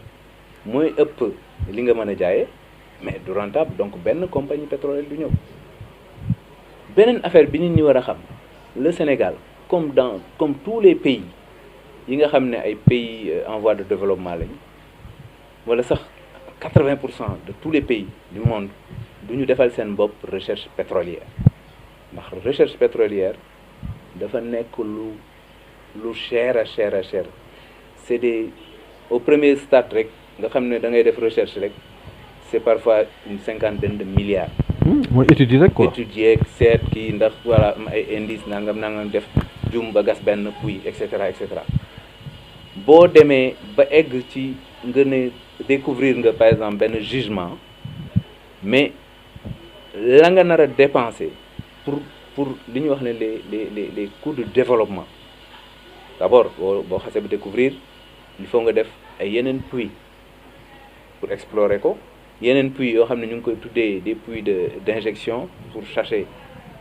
mooy ëpp li nga mën a jaayee mais du rentable donc benn compagnie pétrolière du ñëw. beneen affaire bi nit ñi war a xam le Sénégal comme tous les pays yi nga xam ne ay pays en voie de développement lañu wala sax 80% de tous les pays du monde du ñu defal seen bopp recherche pétrolière ndax recherche pétrolière dafa nekk lu cher c'est des au premier stade rek nga xam ne da ngay def recherche rek c'est parfois une 50aine de milliards. mooy étudier rek quoi. étudier seet kii ndax voilà am ay indice nangam def jum ba gas benn puits et cetera. boo demee ba egg ci nga ne découvrir nga par exemple benn jugement mais la nga nar a dépenser pour li ñuy wax ne les coûts de développement d'abord boo xasee ba découvrir il faut nga def ay yeneen puits pour explorer ko yeneen puits yoo xam ne ñu ngi koy tuddee des puits d'injection pour chercher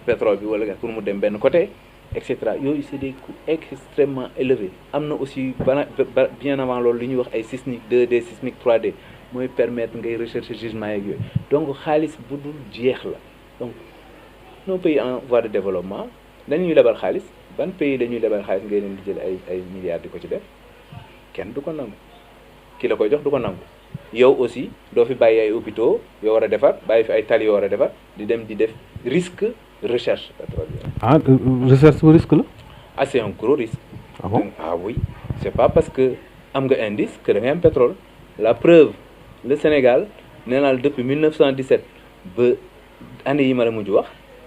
pétrole bi wala pour mu dem benn côté et cetera yooyu c'est des coûts extrêmement élevés. am na aussi bien avant loolu li ñuy wax ay sismique 2D sismique 3D mooy permettre ngay rechercher gisement yeeg yooyu donc xaalis bu dul jeex la. donc nos pays en voie de développement dañuy lebal xaalis ban pays dañuy lebal xaalis ngay leen di jël ay milliards di ko ci def kenn du ko nangu ki la koy jox du ko nangu. yow aussi doo fi bàyyi ay hôpitaux yoo war a defar bàyyi fi ay tali yoo war a defar di def risque recherche pétrolière. Recherche bu risque la. C'est un gros risque. Ah bon? Oui c'est pas parce que am nga indice que da ngay am pétrole. La preuve le Sénégal nee naa depuis 1917 ba année yi ma la mujj wax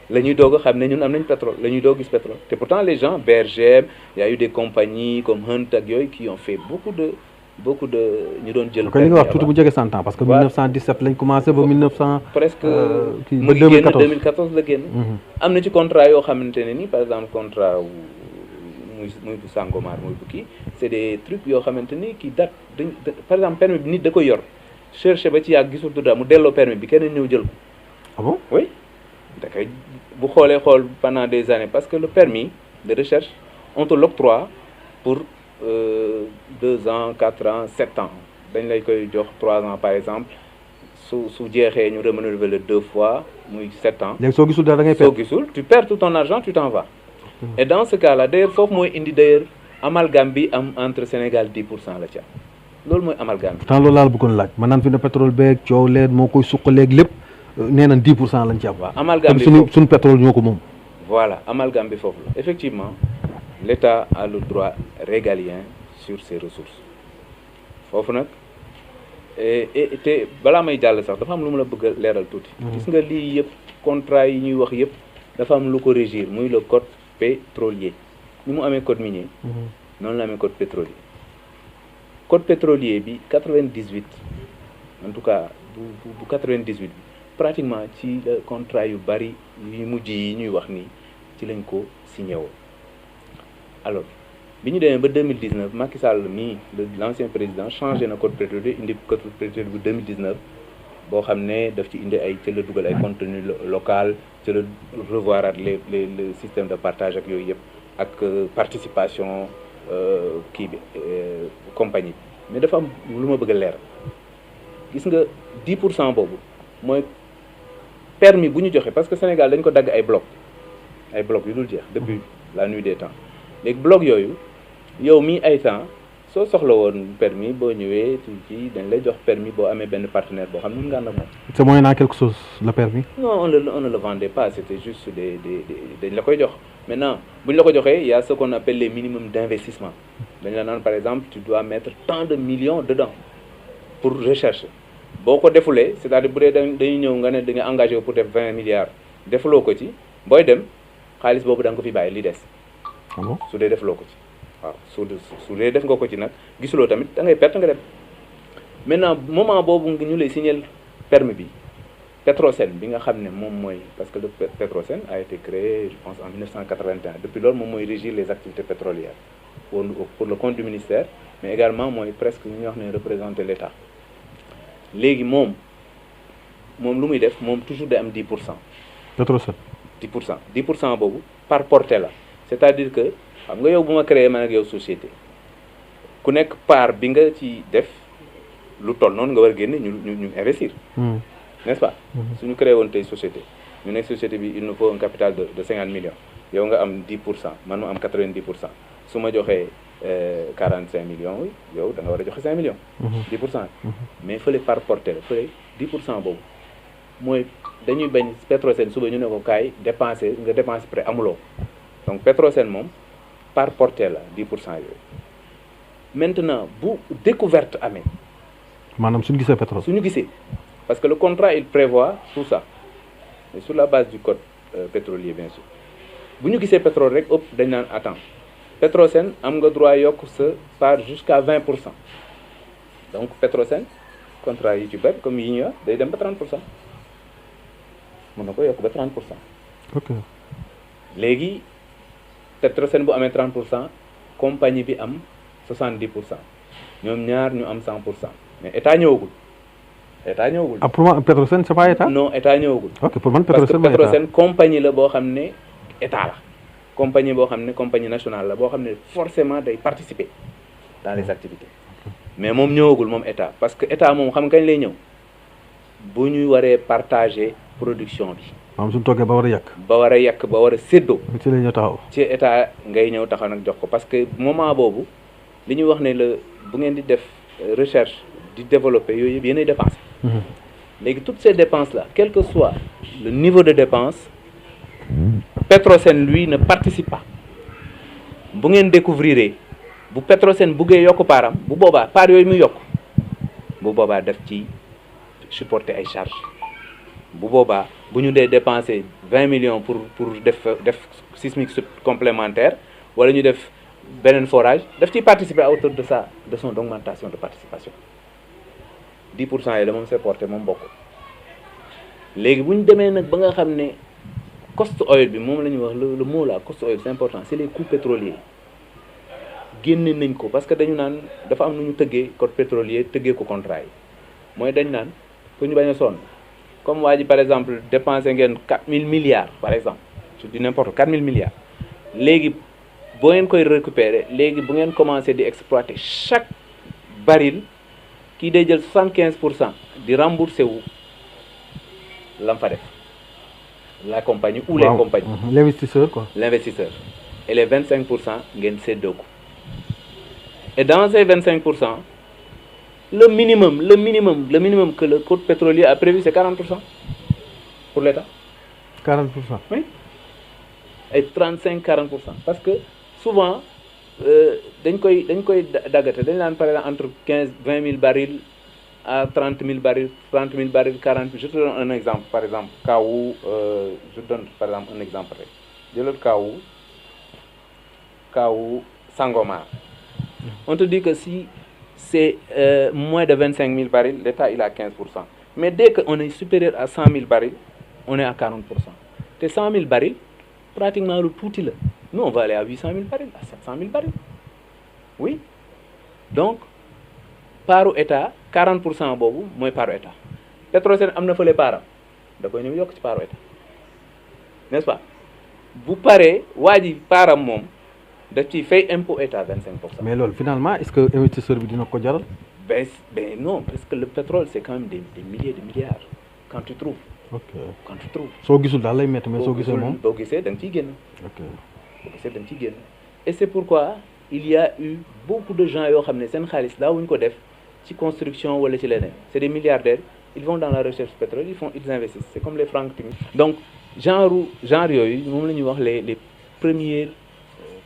la ñuy doog a xam ne ñun am nañ pétrole la ñuy doog gis pétrole te pourtant les gens BRGM y a eu des compagnies comme Hunt ak yooyu qui ont fait beaucoup de ñu doon jël. kon li nga wax tuuti bu jege 100 ans parce que 1917 lañ commencé ba 1900. presque ba 2014 2014 la génn. am na ci contrat yoo xamante ne ni par exemple contrat muy bu Sangomar muy bu kii c'est des trucs yoo xamante ni qui date par exemple permis bi nit da koy yor cherché ba ci yàgg gisul du mu delloo permis bi keneen ñëw jël ko. Ah bon? Oui da koy bu xool pendant des années parce que le permis de recherche on te l'octroie pour 2 ans 4 ans 7 ans dañ lay koy jox 3 ans par exemple su jeexee ñu renouveler 2 fois muy 7 ans. léegi soo gisul dara da ngay perdre. soo gisul tu perds tout ton argent tu t'en vas. Et dans ce cas-là d'ailleurs foofu mooy indi d'ailleurs amalgame bi am entre Sénégal 10% la ci am loolu mooy amalgame bi. tant loolu laal bëggoon laaj maanaam fi ne pétrole beeg coow leen moo koy suqaleeg lépp nee na 10% lañ ci am. waaw amalgame bi suñu pétrole ñoo ko moom. voilà amalgame bi foofu la effectivement l'État a le droit régalien sur ses ressources foofu nag te balaa may jàll sax dafa am lu ma la bëgg a leeral tuuti. gis nga lii yëpp contrat yi ñuy wax yëpp dafa am lu ko régir muy le code pétrolier ni mu amee code minier. noonu la amee code pétrolier code pétrolier bi 98 en tout cas bu 98 bi pratiquement ci contrat yu bari yu mujj yi ñuy wax ni ci lañ ko signé woon alors bi ñu demee ba 2019 Macky Sall mii l'ancien président changé na code pétrolier indi code pétrolier bu 2019 boo xam ne daf ci indi ay ci la dugal ay contenu local ci la revoir le système de partage ak yooyu yëpp ak participation kii bi compagnie bi mais dafa am lu ma bëgg a leer gis nga 10% boobu mooy permis bu ñu joxe parce que Sénégal dañ ko dagg ay bloc yu dul jeex depuis la nuit des temps léegi bloc yooyu yow mii ay temps soo soxla woon permis boo ñëwee ci dañ lay jox permis boo amee benn partenaire boo xam ne mën nga ànd ak moom. c'est moyennant quelque chose le permis. non on ne le vendait pas c'était juste dañ la koy jox maintenant bu ñu la ko joxee y a ce qu'on appelle les minimums d'investissement dañ la naan par exemple tu dois mettre tant de millions dedans pour recherche boo ko defulee c'est-à-dire bu dee dañuy ñëw nga ne da nga engagé pour def 20 milliards defuloo ko ci booy dem xaalis boobu da nga ko fi bàyyi li des. su dee defuloo ko ci waaw su dee def nga ko ci nag gisuloo tamit da ngay perte nga dem maintenant moment boobu ñu lay signer permis bi Petrosen bi nga xam ne moom mooy parce que le Petrosen a été créé je pense en 1981 depuis loolu moom mooy régir les activités pétrolières pour le compte du ministère mais également mooy presque ñu wax ne représenter l'État léegi moom lu muy def moom toujours day am 10%. Petrosen 10% boobu par portée la c'est-à-dire que xam nga yow bu ma créé man ak yow société ku nekk part bi nga ci def lu toll noonu nga war a génne ñu investir. N'est-ce pas. suñu créé woon tey société ñu nekk société bi il nous faut un capital de 50 millions yow nga am 10% man ma am 90% su ma joxee 45 millions yow da nga war a joxe 5 millions. 10%. mais fële par portée la fële 10% boobu mooy dañuy bañ Petrosen suba ñu ne ko kaay dépenser nga dépenser près amuloo donc Petrosen moom par portée la 10% yooyu maintenant bu découverte amee. maanaam suñu gisee pétrole. suñu gisee parce que le contrat il prévoit tout ça mais sur la base du code pétrolier bien sûr bu ñu gisee pétrole rek ëpp dañ naan attends Petrosen am nga droit yokk sa part jusqu'à 20%. donc Petrosen contrat yi ci bëri comme yi ñu wax day dem ba 30%. mën na ko yokk ba 30%. ok léegi Petrosen bu amee 30% compagnie bi am 70%. ñoom ñaar ñu am 100%. mais état ñëwagul. ah pour man Petrosen c'est pas état. non état ñëwagul. ok pour man parce que Petrosen Petrosen compagnie la boo xam ne état la. compagnie boo xam ne compagnie nationale la boo xam ne forcément day participer dans les activités. mais moom ñëwagul moom état parce que état moom xam kañ lay ñëw bu ñu waree partager production bi. maanaam suñu toogee ba war a yàq. ba war a séddoo. ci la ñu taxaw. ci état ngay ñëw taxaw nag jox ko parce que moment boobu li ñuy wax ne la bu ngeen di def recherche di développer yooyu yëpp yéenay dépenser. léegi toutes ces dépenses là quel que soit le niveau de dépense Petrosen lui ne participe pas bu ngeen découvrir bu Petrosen buggee yokk paaram bu boobaa paar yooyu muy yokk bu boobaa def ci supporter ay charges bu boobaa bu ñu dee dépenser 20 millions pour def sismique complémentaire wala ñu def beneen forage daf ciy participer à hauteur de son augmentation de participation 10% yi la moom c'est porté moom bokk léegi bu ñu demee nag ba nga xam ne cost oil bi moom la ñuy wax le mot là cost oil c'est important c'est les coûts pétroliers génne nañ ko parce que dañu naan dafa am nu ñu tëggee code pétrolier tëggee ko contrat yi mooy dañ naan pour ñu bañ a sonn comme waa ji par exemple dépensé ngeen 4000 milliards par exemple je dis n'importe 4000 milliards léegi boo ngeen koy récupérer léegi bu ngeen commencé di exploiter chaque baril kii day jël 75% di rembourser wu lam fa def la compagnie ou les compagnies. L'investisseur quoi. L'investisseur et les 25% ngeen séddoo ko et dans ces 25% le minimum que le code pétrolier a prévu c'est 40% pour l'État. 40%. Oui. Et 35-40% parce que souvent dañ koy daggate dañ naan par exemple entre 20 000 barils à 30 000 barils 40 000 je te donne un exemple par exemple je donne par exemple un exemple rek jëlal kaawu Sangomar on te dit que si c'est moins de 25 000 barils, l'État il a 15%. Mais dès qu'on est supérieur à 100 000 barils, on est à 40%. Et 100 000 barils, pratiquement le tout là. Nous, on va aller à 800 000 barils, à 700 000 barils. Oui. Donc, par État, 40% bobu, moi par État. Petrosen amna fele param. Da koy ñew yok ci par État. N'est-ce pas? Vous parlez, wadi param mom, da ci fay impôt État 25%. Mais lol, finalement, est-ce que l'investisseur bi dina ko jaral? Ben non, parce que le pétrole c'est quand même des milliers de milliards. Quand tu trouves. Ok. Quand tu trouves. So gisul dal lay metti mais so gisé mom. Bo gisé dang ci génn. Ok. Bo gisé dang ci génn. Et c'est pourquoi il y a eu beaucoup de gens yo xamné sen xaliss daawuñ ko def ci construction wala ci leneen. C'est des milliardaires, ils vont dans la recherche pétrolière, ils investissent. C'est comme les Franck Timis. Donc genre yoyu mom lañuy wax les premiers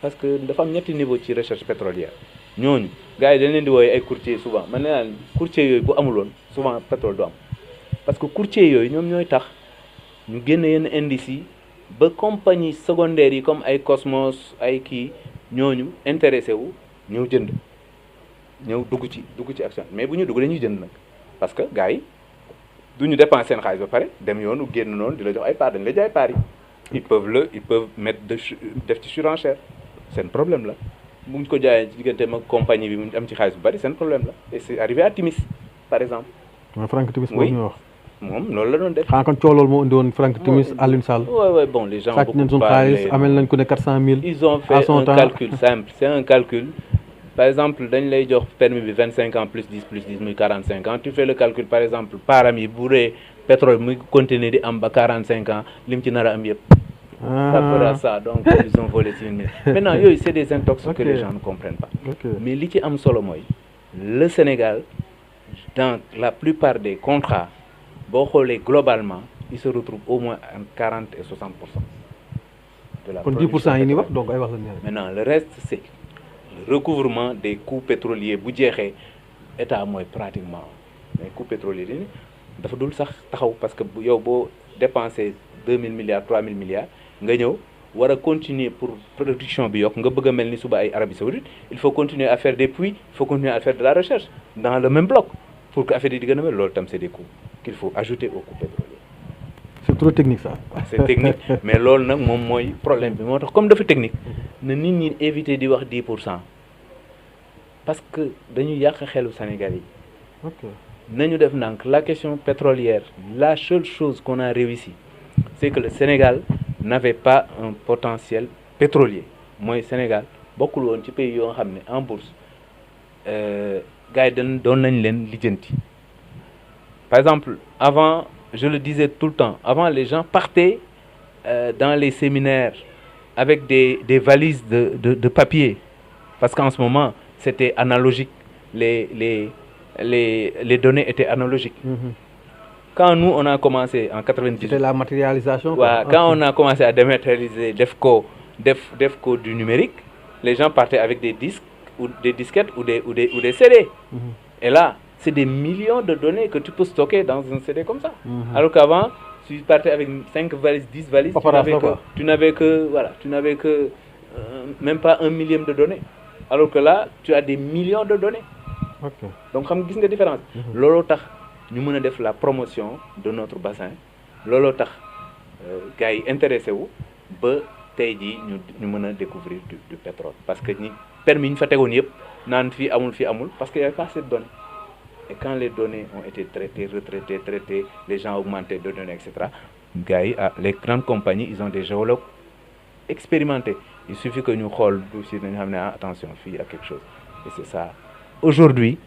parce que dafa am ñetti niveau ci recherche pétrolière. Ñooñu gars yi dañ leen di wooye ay courtier souvent man nee naa courtier yooyu bu amuloon souvent pétrole du am parce que courtier yooyu ñoom ñooy tax ñu génn yenn indices yi ba compagnie secondaire yi comme ay Cosmos ay kii ñooñu intéressé wu ñëw jënd ñëw dugg ci action mais bu ñu dugg dañuy jënd nag parce que gars yi du ñu dépenser seen xaalis ba pare dem yoonu génn noonu di la jox ay part dañ la jaay part yi ils peuvent mettre def ci surenchère c'est un problème là. Si ko jaayee ci diggante mag compagnie bi mu am ci xaalis bu bari seen problème la et c'est arrivé à Timis par exemple. mooy Franck Timis boobu ñu wax. moom loolu la doon def. xanaa kon coow loolu moo indi woon Franck Timis Alioune Sall. ouais bon les gens. sàcc nañ suñu xaalis amel nañ ko ne 400 000. ils ont fait un calcul simple c'est un calcul par exemple dañ lay jox permis bi 25 ans plus 10 plus 10 muy 45 ans tu fais le calcul par exemple param yi bu dee pétrole muy continuer di am ba 45 ans lim ci nar a am yëpp. Ça fera ça, donc ils ont volé 6 000. Maintenant, c'est des intox que les gens ne comprennent pas. Mais ce qui est solo moy, le Sénégal, dans la plupart des contrats, globalement, il se retrouve au moins entre 40 et 60%. De la 10% il y va, donc maintenant, le reste, c'est le recouvrement des coûts pétroliers. Budget, État moi pratiquement. Les coûts pétroliers, il faut parce que si vous dépensez 2 000 milliards, 3 000 milliards, nga ñëw war a continuer pour production bi yokk nga bëgg a mel ni suba ay Arabie Saoudite il faut continuer à faire des puits il faut continuer à faire de la recherche dans le même bloc pour que affaire yi di gën a mel loolu tam c'est des coûts qu'il faut ajouter aux coûts pétroliers. C'est trop technique ça. C'est technique mais loolu nag moom mooy problème bi moo tax comme dafa technique na nit ñi éviter di wax 10% parce que dañu yàq xelu Sénégal yi. nañu def ndànk la question pétrolière la seule chose qu'on a réussi c'est que le Sénégal n'avait pas un potentiel pétrolier. Moi, le Sénégal, beaucoup de pays en bourse, par exemple, avant, je le disais tout le temps, avant les gens partaient dans les séminaires avec des valises de papier. Parce qu'en ce moment, c'était analogique. Les données étaient analogiques. Quand nous, on a commencé en 90... C'était la matérialisation. Ouais, quand on a commencé à dématérialiser DEFCO du numérique, les gens partaient avec des disques, ou des disquettes ou des CD. Et là, c'est des millions de données que tu peux stocker dans un CD comme ça. Alors qu'avant, tu partais avec 5 valises, 10 valises, tu n'avais que même pas 1 millième de données. Alors que là, tu as des millions de données. Donc, vous voyez la différence. Nous avons fait la promotion de notre bassin. Lolo tax gars yi intéressé wu ba tay ji ñu mëna découvrir du pétrole parce que ñi permis ñu fa téggone yépp naan fi amul parce qu'il y a pas assez de données. Et quand les données ont été traitées, retraitées, les gens ont augmenté de données, etc. Gars yi, les grandes compagnies, ils ont des géologues expérimentés. Il suffit que nous regardions aussi, attention, il y a quelque chose. Et c'est ça. Aujourd'hui,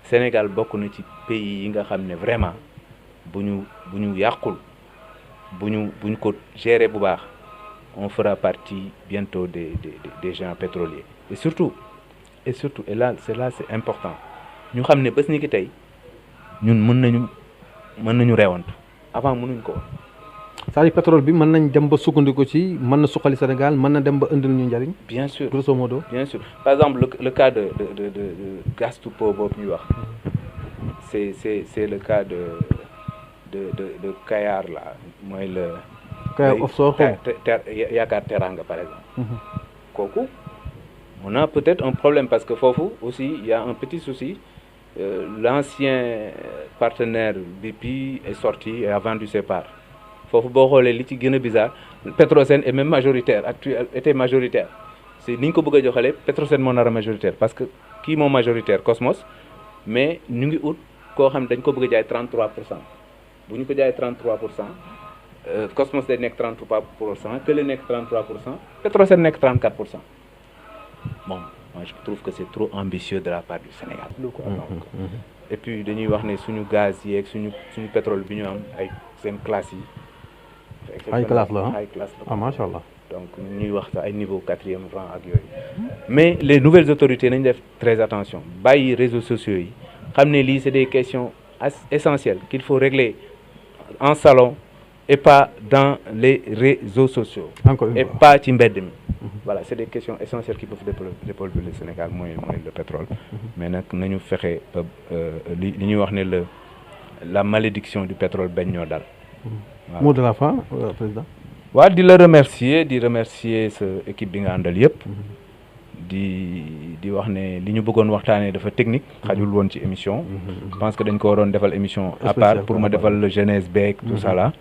Sénégal beaucoup de pays yi nga xamné vraiment buñu yakul buñu ko gérer bu baax on fera partie bientôt des géants pétroliers et surtout et là c'est important ñu xamné bés ni ki tay ñun mën nañu réwantu avant mënuñ ko c'est-à-dire pétrole bi mën nañ dem ba sukkandiku ci mën na suqali Sénégal mën na dem ba indil ñu njariñ. Bien sûr grosso modo. Bien sûr par exemple le cas de gaz to power boobu ñuy wax c'est le cas de Kayar là mooy le. Kayar offshore Yaakaar Teranga par exemple. Kooku on a peut-être un problème parce que foofu aussi il y a un petit souci l'ancien partenaire BP est sorti et a vendu ses parts foofu boo xoolee li ci gën a bizarre Petrosen est même majoritaire était majoritaire c'est ni ñu ko bëgg a joxalee Petrosen moo nar a majoritaire parce que kii moo majoritaire Cosmos mais ñu ngi ut koo xam ne dañ ko bëgg a jaay 33 pour cent bu ñu ko jaayee 33 pour cent Cosmos day nekk 33 pour cent Kële nekk 33 pour cent Petrosen nekk 34 pour cent bon moi je trouve que c'est trop ambitieux de la part du Sénégal. Et puis dañuy wax ne suñu gaz yi ak suñu pétrole bi ñu am ay seen classe yi. ay classe la ay classe la macha allah. donc ñuy wax sax ay niveau 4e rang ak yooyu. mais les nouvelles autorités nañ def très attention bàyyi réseaux sociaux yi xam ne lii c'est des questions essentielles qu'il faut régler en salon et pas dans les réseaux sociaux. Encore une fois. Et pas ci mbedd mi. Voilà, c'est des questions essentielles qui peuvent développer le Sénégal mooy le pétrole. mais nag nañu fexe ba li ñuy wax ne la malédiction du pétrole bañ ñoo dal. Voilà. Mot de la fin, président. waaw di la remercier sa équipe bi nga àndal yëpp. di wax ne li ñu bëggoon waxtaanee dafa technique xajul woon ci émission. Je pense que dañ ko waroon defal émission à part pour ma defal le jeunesse beeg tout ça là.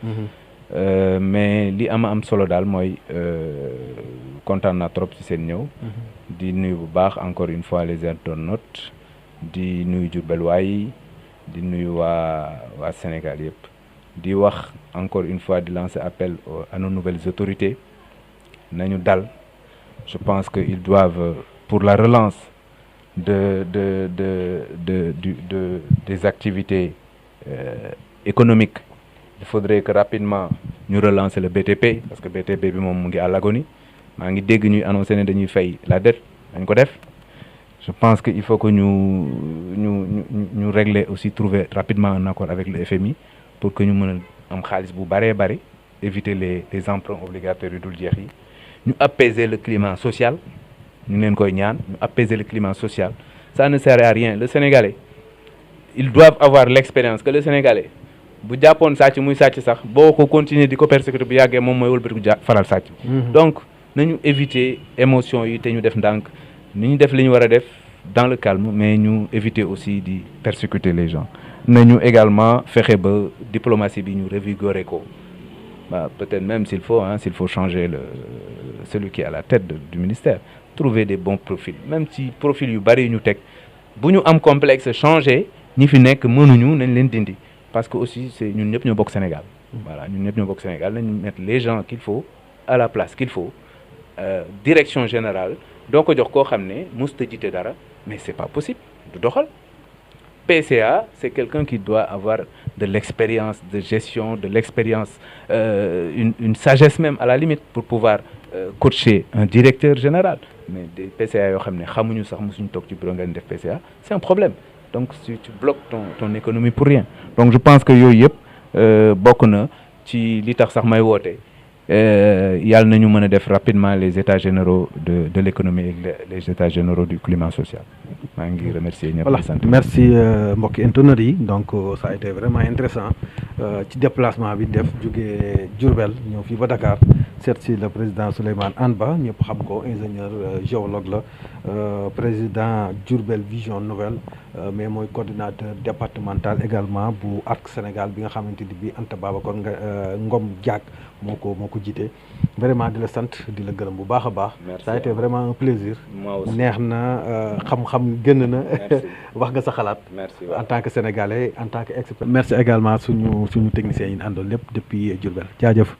Mais li am solo daal mooy kontaan naa trop ci seen ñëw. di nuyu bu baax encore une fois les internautes di nuyu Diourbel waay di nuyu waa Sénégal yëpp. di wax encore une fois di lancer appel à nos nouvelles autorités nañu dal. Je pense qu'ils doivent, pour la relance des activités économiques, il faudrait que rapidement nous relancer le BTP, parce que BTP est à l'agonie. Nous annoncer que nous faisons la dette. Je pense qu'il faut que nous régler aussi, trouver rapidement un accord avec le FMI pour que nous puissions éviter les emprunts obligatoires du Duldieri. Nous apaiser le climat social, nous apaiser le climat social. Ça ne sert à rien. Le Sénégalais, ils doivent avoir l'expérience que le Sénégalais, si le Japon continue de persécuter, donc nous éviter l'émotion, nous dans le calme, mais nous éviter aussi de persécuter les gens. Nous également faire la diplomatie, nous revigorer. Peut-être même s'il faut changer celui qui est à la tête du ministère, trouver des bons profils. Même si profil yu bari ñu tek bu ñu am complexe changer ñi fi nek mënuñu nañ leen dindi parce que aussi c'est ñun ñëpp ñoo bokk Sénégal. Voilà, ñun ñëpp ñoo bokk Sénégal nañ mettre les gens qu'il faut à la place qu'il faut. Direction générale donc jox ko xamné musta jité dara mais c'est pas possible du doxal. PCA, c'est quelqu'un qui doit avoir de l'expérience de gestion, de l'expérience, une sagesse même à la limite pour pouvoir coacher un directeur général. Mais des PCA, c'est un problème. Donc tu bloques ton économie pour rien. Donc je pense que nous devons faire rapidement les états généraux de l'économie et les états généraux du climat social. Je remercie. Voilà. Merci mbokki internet yi. Donc ça a été vraiment intéressant ci déplacement bi def jóge Diourbel ñëw fii ba Dakar seet si le président Souleymane Anne Ba ñëpp xam ko ingénieur géologue la président Diourbel Vision Nouvelle mais mooy coordinateur départemental également bu ARC Sénégal bi nga xamante ni bii Anta Babacar Ngom Diack moo ko jiite vraiment di la sant di la gërëm bu baax a baax. Ça a été vraiment un plaisir. neex na xam-xam gën na wax nga sa xalaat. En tant que sénégalais en tant que expert. Merci également suñu techniciens yi ñu àndoon lépp depuis Diourbel jaajëf.